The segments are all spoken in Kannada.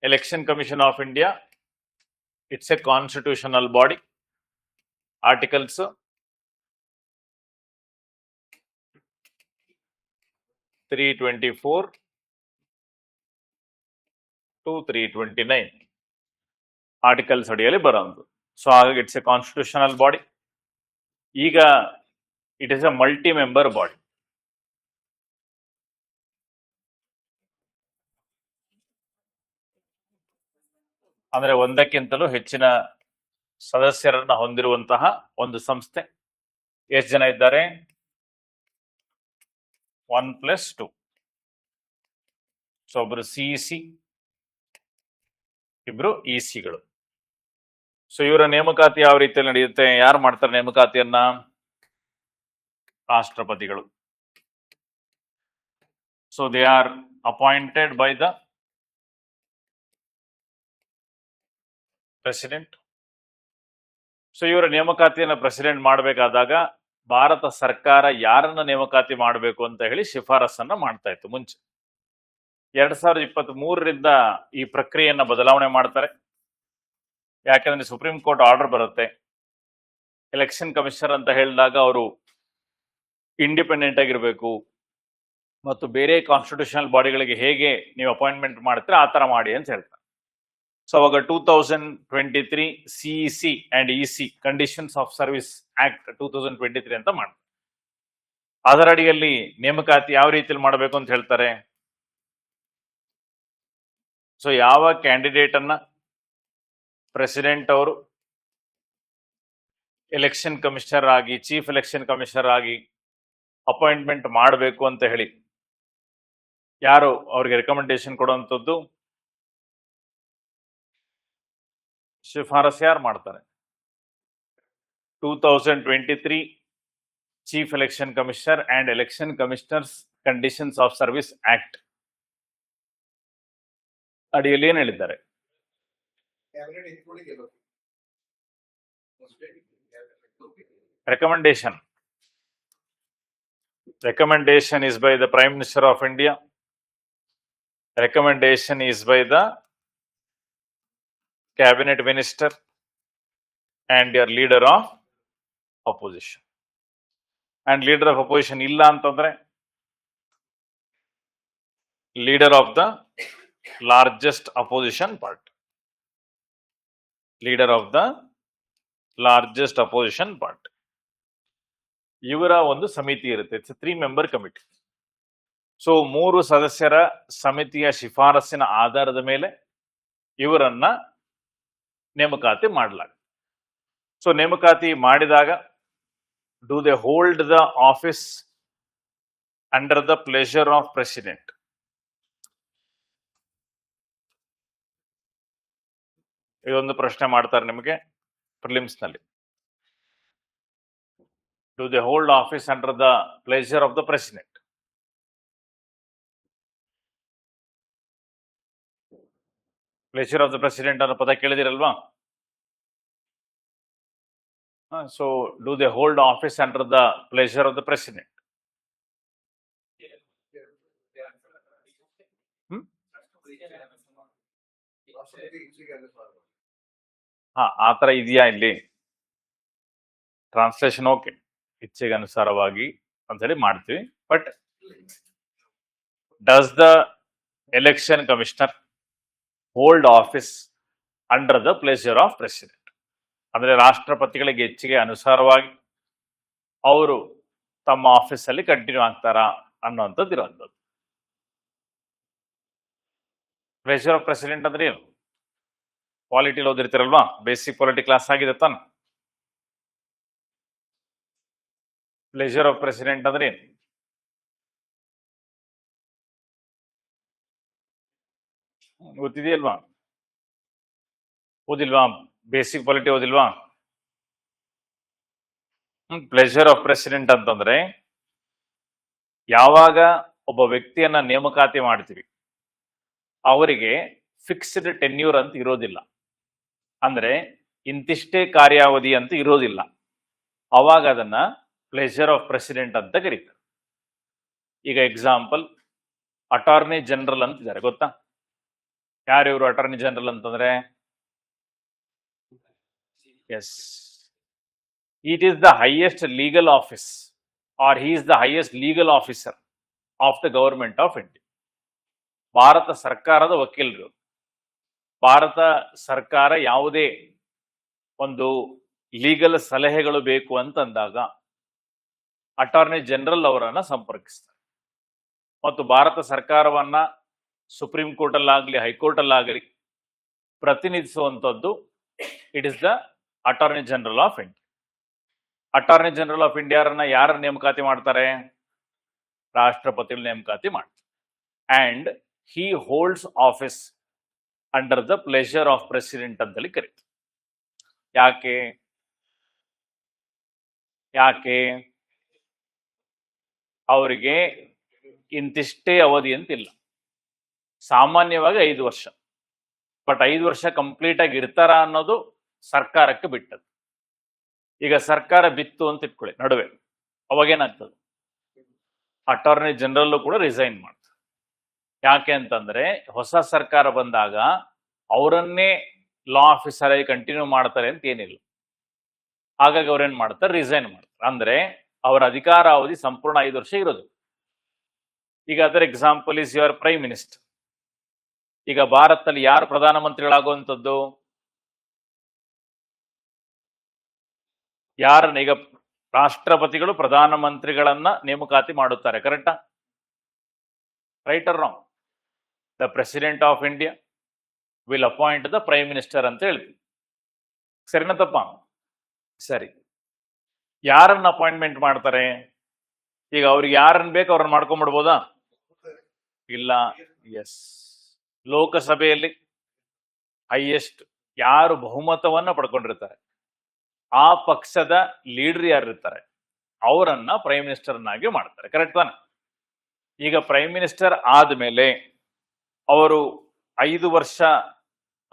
Election Commission of India, it's a constitutional body. Articles 324 to 329 articles ಅಡಿಯಲ್ಲಿ ಬರೋದು. ಸೊ ಹಾಗಾಗಿ ಇಟ್ಸ್ ಎ ಕಾನ್ಸ್ಟಿಟ್ಯೂಷನಲ್ ಬಾಡಿ. ಈಗ it is A multi member body. ಅಂದ್ರೆ ಒಂದಕ್ಕಿಂತಲೂ ಹೆಚ್ಚಿನ ಸದಸ್ಯರನ್ನ ಹೊಂದಿರುವಂತಹ ಒಂದು ಸಂಸ್ಥೆ. ಎಷ್ಟು ಜನ ಇದ್ದಾರೆ? 1+2. ಸೊ ಒಬ್ರು ಸಿಇಸಿ, ಇಬ್ರು ಇಸಿಗಳು. ಸೊ ಇವರ ನೇಮಕಾತಿ ಯಾವ ರೀತಿಯಲ್ಲಿ ನಡೆಯುತ್ತೆ? ಯಾರು ಮಾಡ್ತಾರೆ ನೇಮಕಾತಿಯನ್ನ? ರಾಷ್ಟ್ರಪತಿಗಳು. So they are appointed by the president. So ಇವರ ನೇಮಕಾತಿಯನ್ನ ಪ್ರೆಸಿಡೆಂಟ್ ಮಾಡಬೇಕಾದಾಗ ಭಾರತ ಸರ್ಕಾರ ಯಾರನ್ನ ನೇಮಕಾತಿ ಮಾಡಬೇಕು ಅಂತ ಹೇಳಿ ಶಿಫಾರಸನ್ನ ಮಾಡ್ತಾ ಇತ್ತು ಮುಂಚೆ. 2023ರಿಂದ ಈ ಪ್ರಕ್ರಿಯೆಯನ್ನ ಬದಲಾವಣೆ ಮಾಡ್ತಾರೆ. ಯಾಕಂದ್ರೆ ಸುಪ್ರೀಂ ಕೋರ್ಟ್ ಆರ್ಡರ್ ಬರುತ್ತೆ. ಎಲೆಕ್ಷನ್ ಕಮಿಷನರ್ ಅಂತ ಹೇಳಿದಾಗ ಅವರು ಇಂಡಿಪೆಂಡೆಂಟ್ ಆಗಿರ್ಬೇಕು ಮತ್ತು ಬೇರೆ ಕಾನ್ಸ್ಟಿಟ್ಯೂಷನಲ್ ಬಾಡಿಗಳಿಗೆ ಹೇಗೆ ನೀವು ಅಪಾಯಿಂಟ್ಮೆಂಟ್ ಮಾಡ್ತೀರಾ ಆ ತರ ಮಾಡಿ ಅಂತ ಹೇಳ್ತಾರೆ. ಸೊ ಅವಾಗ 2023 CEC and EC conditions of service act 2023 ಅಂತ ಮಾಡ್ತಾರೆ. ಅದರ ಅಡಿಯಲ್ಲಿ ನೇಮಕಾತಿ ಯಾವ ರೀತಿಯಲ್ಲಿ ಮಾಡಬೇಕು ಅಂತ ಹೇಳ್ತಾರೆ. ಸೊ ಯಾವ ಕ್ಯಾಂಡಿಡೇಟ್ ಅನ್ನ ಪ್ರೆಸಿಡೆಂಟ್ ಅವರು ಎಲೆಕ್ಷನ್ ಕಮಿಷನರ್ ಆಗಿ, ಚೀಫ್ ಎಲೆಕ್ಷನ್ ಕಮಿಷನರ್ ಆಗಿ ಅಪಾಯಿಂಟ್ಮೆಂಟ್ ಮಾಡಬೇಕು ಅಂತ ಹೇಳಿ ಯಾರು ಅವ್ರಿಗೆ ರೆಕಮೆಂಡೇಶನ್ ಕೊಡುವಂಥದ್ದು, ಶಿಫಾರಸು ಯಾರು ಮಾಡ್ತಾರೆ? 2023 chief election commissioner and election commissioners conditions of service act ಅಡಿಯಲ್ಲಿ ಏನ್ ಹೇಳಿದ್ದಾರೆ? Recommendation is by the Prime Minister of India. Recommendation is by the Cabinet Minister and your leader of opposition. And leader of opposition illa antandre leader of the largest opposition party. Leader of the largest opposition party. ಇವರ ಒಂದು ಸಮಿತಿ ಇರುತ್ತೆ. It's 3-member committee. ಸೊ 3 ಸದಸ್ಯರ ಸಮಿತಿಯ ಶಿಫಾರಸಿನ ಆಧಾರದ ಮೇಲೆ ಇವರನ್ನ ನೇಮಕಾತಿ ಮಾಡಲಾಗುತ್ತೆ. ಸೊ ನೇಮಕಾತಿ ಮಾಡಿದಾಗ do they hold the office under the pleasure of president? ಇದೊಂದು ಪ್ರಶ್ನೆ ಮಾಡ್ತಾರೆ ನಿಮಗೆ ಪ್ರಿಲಿಮ್ಸ್ ನಲ್ಲಿ. Do they hold office under the pleasure of the president? Pleasure of the president ಅನ್ನೋ ಪದ ಕೇಳಿದಿರಲ್ವಾ? So do they hold office under the pleasure of the president? ಆ ತರ ಇದೆಯಾ ಇಲ್ಲಿ? ಟ್ರಾನ್ಸ್ಲೇಷನ್ ಓಕೆ, ಇಚ್ಛೆಗೆ ಅನುಸಾರವಾಗಿ ಅಂತ ಹೇಳಿ ಮಾಡ್ತೀವಿ. But does the election commissioner hold office under the pleasure of president? ಅಂದ್ರೆ ರಾಷ್ಟ್ರಪತಿಗಳಿಗೆ ಇಚ್ಛೆಗೆ ಅನುಸಾರವಾಗಿ ಅವರು ತಮ್ಮ ಆಫೀಸ್ ಅಲ್ಲಿ ಕಂಟಿನ್ಯೂ ಆಗ್ತಾರಾ ಅನ್ನುವಂಥದ್ದು ಇರುವಂಥದ್ದು. ಪ್ಲೆಷರ್ ಆಫ್ ಪ್ರೆಸಿಡೆಂಟ್ ಅಂದ್ರೆ ಏನು? ಪಾಲಿಟಿಲಿ ಓದಿರ್ತೀರಲ್ವಾ, ಬೇಸಿಕ್ ಪಾಲಿಟಿ ಕ್ಲಾಸ್ ಆಗಿದೆ ತಾನೆ. ಪ್ಲೆಷರ್ ಆಫ್ ಪ್ರೆಸಿಡೆಂಟ್ ಅಂದ್ರೆ ಏನು? ಗೊತ್ತಿದೆಯಲ್ವಾ? ಓದಿಲ್ವಾ? ಬೇಸಿಕ್ ಪಾಲಿಟಿ ಓದಿಲ್ವಾ? ಪ್ಲೆಷರ್ ಆಫ್ ಪ್ರೆಸಿಡೆಂಟ್ ಅಂತಂದ್ರೆ ಯಾವಾಗ ಒಬ್ಬ ವ್ಯಕ್ತಿಯನ್ನ ನೇಮಕಾತಿ ಮಾಡ್ತೀವಿ ಅವರಿಗೆ ಫಿಕ್ಸ್ಡ್ ಟೆನ್ಯೂರ್ ಅಂತ ಇರೋದಿಲ್ಲ. ಅಂದ್ರೆ ಇಂತಿಷ್ಟೇ ಕಾರ್ಯಾವಧಿ ಅಂತ ಇರೋದಿಲ್ಲ. ಅವಾಗ ಅದನ್ನ ಪ್ಲೆಷರ್ ಆಫ್ ಪ್ರೆಸಿಡೆಂಟ್ ಅಂತ ಕರೀತಾರೆ. ಈಗ ಎಕ್ಸಾಂಪಲ್, ಅಟಾರ್ನಿ ಜನರಲ್ ಅಂತಿದ್ದಾರೆ, ಗೊತ್ತಾ? ಯಾರು ಇವರು ಅಟಾರ್ನಿ ಜನರಲ್ ಅಂತಂದ್ರೆ? Yes, it is the highest legal office or he is the highest legal officer of the government of India. Bharat ಸರ್ಕಾರದ ವಕೀಲರು. ಭಾರತ ಸರ್ಕಾರ ಯಾವುದೇ ಒಂದು ಲೀಗಲ್ ಸಲಹೆಗಳು ಬೇಕು ಅಂತಂದಾಗ ಅಟಾರ್ನಿ ಜನರಲ್ ಅವರನ್ನ ಸಂಪರ್ಕಿಸ್ತಾರೆ. ಮತ್ತು ಭಾರತ ಸರ್ಕಾರವನ್ನ ಸುಪ್ರೀಂ ಕೋರ್ಟ್ ಅಲ್ಲಾಗಲಿ ಹೈಕೋರ್ಟ್ ಅಲ್ಲಾಗಲಿ ಪ್ರತಿನಿಧಿಸುವಂಥದ್ದು it is the attorney general of India. Attorney general of ಇಂಡಿಯಾರನ್ನ ಯಾರ ನೇಮಕಾತಿ ಮಾಡ್ತಾರೆ? ರಾಷ್ಟ್ರಪತಿಗಳು ನೇಮಕಾತಿ ಮಾಡ್ತಾರೆ. And he holds office under the pleasure of president ಅಂತೇಳಿ ಕರೀತಾರೆ. ಯಾಕೆ ಯಾಕೆ ಅವರಿಗೆ ಇಂತಿಷ್ಟೇ ಅವಧಿ ಅಂತಿಲ್ಲ. ಸಾಮಾನ್ಯವಾಗಿ 5 ವರ್ಷ, ಬಟ್ 5 ವರ್ಷ ಕಂಪ್ಲೀಟ್ ಆಗಿ ಇರ್ತಾರ ಅನ್ನೋದು ಸರ್ಕಾರಕ್ಕೆ ಬಿಟ್ಟದ್ದು. ಈಗ ಸರ್ಕಾರ ಬಿತ್ತು ಅಂತ ಇಟ್ಕೊಳ್ಳಿ ನಡುವೆ, ಅವಾಗೇನಾಗ್ತದೆ? ಅಟಾರ್ನಿ ಜನರಲ್ ಕೂಡ ರಿಸೈನ್ ಮಾಡ್ತಾರೆ. ಯಾಕೆ ಅಂತಂದ್ರೆ ಹೊಸ ಸರ್ಕಾರ ಬಂದಾಗ ಅವರನ್ನೇ ಲಾ ಆಫೀಸರ್ ಆಗಿ ಕಂಟಿನ್ಯೂ ಮಾಡ್ತಾರೆ ಅಂತ ಏನಿಲ್ಲ. ಹಾಗಾಗಿ ಅವ್ರೇನ್ ಮಾಡ್ತಾರೆ? ರಿಸೈನ್ ಮಾಡ್ತಾರೆ. ಅಂದ್ರೆ ಅವರ ಅಧಿಕಾರಾವಧಿ ಸಂಪೂರ್ಣ 5 ವರ್ಷ ಇರೋದು. ಈಗ ಅದರ example is your prime minister. ಈಗ ಭಾರತದಲ್ಲಿ ಯಾರು ಪ್ರಧಾನಮಂತ್ರಿಗಳಾಗುವಂಥದ್ದು? ಯಾರನ್ನ? ಈಗ ರಾಷ್ಟ್ರಪತಿಗಳು ಪ್ರಧಾನಮಂತ್ರಿಗಳನ್ನ ನೇಮಕಾತಿ ಮಾಡುತ್ತಾರೆ, ಕರೆಕ್ಟಾ? Right or wrong? The president of India will appoint the prime minister ಅಂತ ಹೇಳ್ತೀವಿ. ಸರಿನಾ ತಪ್ಪ? ಸರಿ. ಯಾರನ್ನ ಅಪಾಯಿಂಟ್ಮೆಂಟ್ ಮಾಡ್ತಾರೆ? ಈಗ ಅವ್ರಿಗೆ ಯಾರನ್ನ ಬೇಕು ಅವ್ರನ್ನ ಮಾಡ್ಕೊಂಡ್ಬಿಡ್ಬೋದಾ? ಇಲ್ಲ. ಎಸ್, ಲೋಕಸಭೆಯಲ್ಲಿ ಹೈಯೆಸ್ಟ್ ಯಾರು ಬಹುಮತವನ್ನ ಪಡ್ಕೊಂಡಿರ್ತಾರೆ ಆ ಪಕ್ಷದ ಲೀಡರ್ ಯಾರಿರ್ತಾರೆ ಅವರನ್ನ ಪ್ರೈಮ್ ಮಿನಿಸ್ಟರ್ನಾಗಿ ಮಾಡ್ತಾರೆ, ಕರೆಕ್ಟ್ ತಾನೆ? ಈಗ ಪ್ರೈಮ್ ಮಿನಿಸ್ಟರ್ ಆದ್ಮೇಲೆ ಅವರು 5 ವರ್ಷ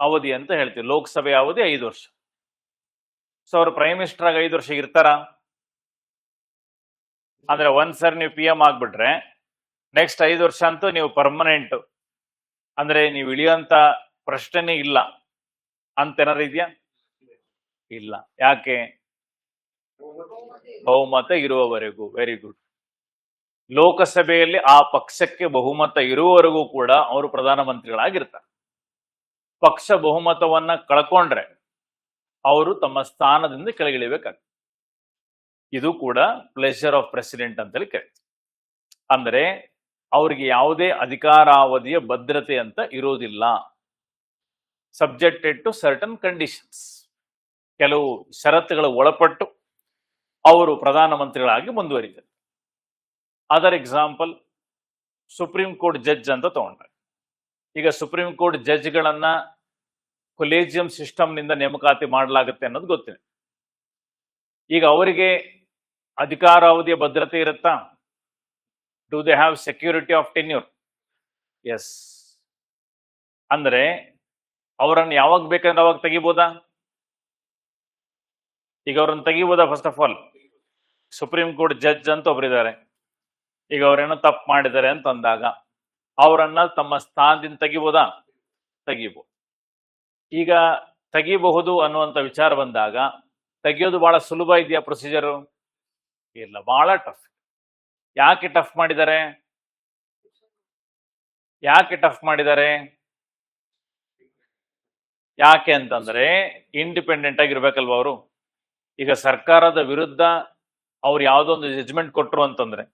ಅವಧಿ ಅಂತ ಹೇಳ್ತೀವಿ. ಲೋಕಸಭೆ ಅವಧಿ 5 ವರ್ಷ. ಸೊ ಅವರು ಪ್ರೈಮ್ ಮಿನಿಸ್ಟರ್ ಆಗಿ 5 ವರ್ಷ ಇರ್ತಾರ? ಅಂದ್ರೆ ಒಂದ್ಸರಿ ನೀವು PM ಆಗ್ಬಿಟ್ರೆ ನೆಕ್ಸ್ಟ್ 5 ವರ್ಷ ಅಂತೂ ನೀವು ಪರ್ಮನೆಂಟ್, ಅಂದ್ರೆ ನೀವು ಇಳಿಯುವಂತ ಪ್ರಶ್ನೆ ಇಲ್ಲ ಅಂತೇನಾರು ಇದೆಯಾ? ಇಲ್ಲ. ಯಾಕೆ? ಬಹುಮತ ಇರುವವರೆಗೂ. Very good. ಲೋಕಸಭೆಯಲ್ಲಿ ಆ ಪಕ್ಷಕ್ಕೆ ಬಹುಮತ ಇರುವವರೆಗೂ ಕೂಡ ಅವರು ಪ್ರಧಾನಮಂತ್ರಿಗಳಾಗಿರ್ತಾರೆ. ಪಕ್ಷ ಬಹುಮತವನ್ನ ಕಳ್ಕೊಂಡ್ರೆ ಅವರು ತಮ್ಮ ಸ್ಥಾನದಿಂದ ಕೆಳಗಿಳಿಬೇಕಾಗ್ತದೆ. ಇದು ಕೂಡ ಪ್ಲೆಷರ್ ಆಫ್ ಪ್ರೆಸಿಡೆಂಟ್ ಅಂತೇಳಿ ಕರೀತಾರೆ. ಅಂದ್ರೆ ಅವರಿಗೆ ಯಾವುದೇ ಅಧಿಕಾರಾವಧಿಯ ಭದ್ರತೆ ಅಂತ ಇರೋದಿಲ್ಲ. Subjected to certain conditions. ಕೆಲವು ಷರತ್ತುಗಳು ಒಳಪಟ್ಟು ಅವರು ಪ್ರಧಾನಮಂತ್ರಿಗಳಾಗಿ ಮುಂದುವರಿತಾರೆ. Other example supreme court judge ಅಂತ ತಗೊಂಡ್ರೆ, ಈಗ ಸುಪ್ರೀಂ ಕೋರ್ಟ್ ಜಡ್ಜ್ಗಳನ್ನ ಕೊಲೇಜಿಯಂ ಸಿಸ್ಟಮ್ನಿಂದ ನೇಮಕಾತಿ ಮಾಡಲಾಗುತ್ತೆ ಅನ್ನೋದು ಗೊತ್ತಿದೆ. ಈಗ ಅವರಿಗೆ ಅಧಿಕಾರಾವಧಿಯ ಭದ್ರತೆ ಇರುತ್ತಾ? Do they have security of tenure? Yes. ಅಂದ್ರೆ ಅವರನ್ನು ಯಾವಾಗ ಬೇಕಂದ್ರೆ ಅವಾಗ ತೆಗಿಬೋದಾ? ಈಗ ಅವ್ರನ್ನ ತೆಗಿಬೋದಾ? First of all supreme court judge ಅಂತ ಒಬ್ಬರಿದ್ದಾರೆ. ಈಗ ಅವ್ರೇನೋ ತಪ್ಪು ಮಾಡಿದ್ದಾರೆ ಅಂತ ಅಂದಾಗ ಅವರನ್ನ ತಮ್ಮ ಸ್ಥಾನದಿಂದ ತೆಗಿಬೋದಾ? ತೆಗಿಬಹುದು. ಈಗ ತೆಗಿಬಹುದು ಅನ್ನುವಂಥ ವಿಚಾರ ಬಂದಾಗ ತೆಗಿಯೋದು ಬಹಳ ಸುಲಭ ಇದೆಯಾ ಪ್ರೊಸೀಜರು? ಇಲ್ಲ, ಬಹಳ ಟಫ್. ಯಾಕೆ ಟಫ್ ಮಾಡಿದ್ದಾರೆ? ಯಾಕೆ ಅಂತಂದ್ರೆ ಇಂಡಿಪೆಂಡೆಂಟ್ ಆಗಿರ್ಬೇಕಲ್ವ ಅವರು. ಈಗ ಸರ್ಕಾರದ ವಿರುದ್ಧ ಅವ್ರು ಯಾವುದೋ ಒಂದು ಜಜ್ಮೆಂಟ್ ಕೊಟ್ಟರು ಅಂತಂದ್ರೆ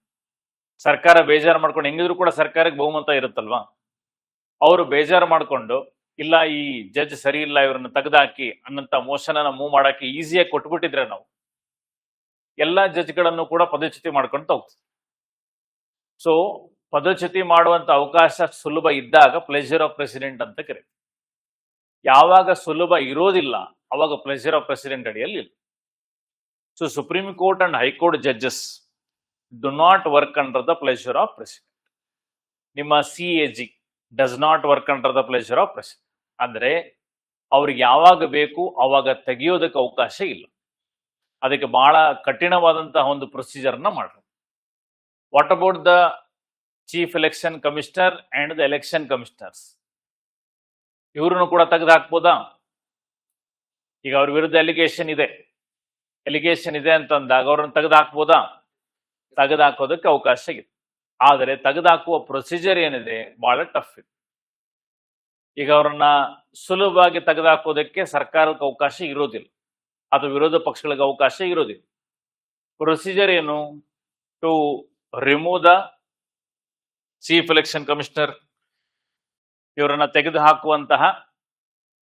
ಸರ್ಕಾರ ಬೇಜಾರು ಮಾಡ್ಕೊಂಡು, ಹೆಂಗಿದ್ರು ಕೂಡ ಸರ್ಕಾರಕ್ಕೆ ಬಹುಮತ ಇರುತ್ತಲ್ವಾ, ಅವರು ಬೇಜಾರು ಮಾಡ್ಕೊಂಡು ಇಲ್ಲ ಈ ಜಡ್ಜ್ ಸರಿ ಇಲ್ಲ ಇವ್ರನ್ನ ತೆಗೆದಾಕಿ ಅನ್ನಂತ ಮೋಷನ್ ಮೂವ್ ಮಾಡಕ್ಕೆ ಈಸಿಯಾಗಿ ಕೊಟ್ಬಿಟ್ಟಿದ್ರೆ ನಾವು ಎಲ್ಲಾ ಜಡ್ಜ್ಗಳನ್ನು ಕೂಡ ಪದಚ್ಯುತಿ ಮಾಡ್ಕೊಂಡು ಹೋಗ್ತೀವಿ. ಸೊ ಪದಚ್ಯುತಿ ಮಾಡುವಂತ ಅವಕಾಶ ಸುಲಭ ಇದ್ದಾಗ ಪ್ಲೆಷರ್ ಆಫ್ ಪ್ರೆಸಿಡೆಂಟ್ ಅಂತ ಕರೀತೀವಿ. ಯಾವಾಗ ಸುಲಭ ಇರೋದಿಲ್ಲ ಅವಾಗ ಪ್ಲೆಷರ್ ಆಫ್ ಪ್ರೆಸಿಡೆಂಟ್ ಅಡಿಯಲ್ಲಿ ಇಲ್ಲ. So supreme court and high court judges do not work under the pleasure of president. ನಿಮ್ಮ CAG does not work under the pleasure of president. ಅಂದ್ರೆ ಅವ್ರಿಗೆ ಯಾವಾಗ ಬೇಕು ಅವಾಗ ತೆಗೆಯೋದಕ್ಕೆ ಅವಕಾಶ ಇಲ್ಲ. ಅದಕ್ಕೆ ಬಹಳ ಕಠಿಣವಾದಂತಹ ಒಂದು ಪ್ರೊಸೀಜರ್ನ ಮಾಡ್ರಿ. What about the chief election commissioner and the election commissioners? ಇವ್ರನ್ನು ಕೂಡ ತೆಗೆದು ಹಾಕ್ಬೋದಾ? ಈಗ ಅವ್ರ ವಿರುದ್ಧ ಎಲಿಗೇಷನ್ ಇದೆ ಅಂತಂದಾಗ ಅವ್ರನ್ನ ತೆಗೆದು ಹಾಕ್ಬೋದಾ? ತೆಗೆದು ಹಾಕೋದಕ್ಕೆ ಅವಕಾಶ ಇದೆ. ಆದರೆ ತೆಗೆದುಹಾಕುವ ಪ್ರೊಸೀಜರ್ ಏನಿದೆ ಬಹಳ ಟಫ್ ಇದೆ. ಈಗ ಅವ್ರನ್ನ ಸುಲಭವಾಗಿ ತೆಗೆದುಹಾಕೋದಕ್ಕೆ ಸರ್ಕಾರಕ್ಕೆ ಅವಕಾಶ ಇರೋದಿಲ್ಲ, ಅಥವಾ ವಿರೋಧ ಪಕ್ಷಗಳಿಗೆ ಅವಕಾಶ ಇರೋದಿಲ್ಲ. ಪ್ರೊಸೀಜರ್ ಏನು? To remove the chief election commissioner, ಇವರನ್ನ ತೆಗೆದು ಹಾಕುವಂತಹ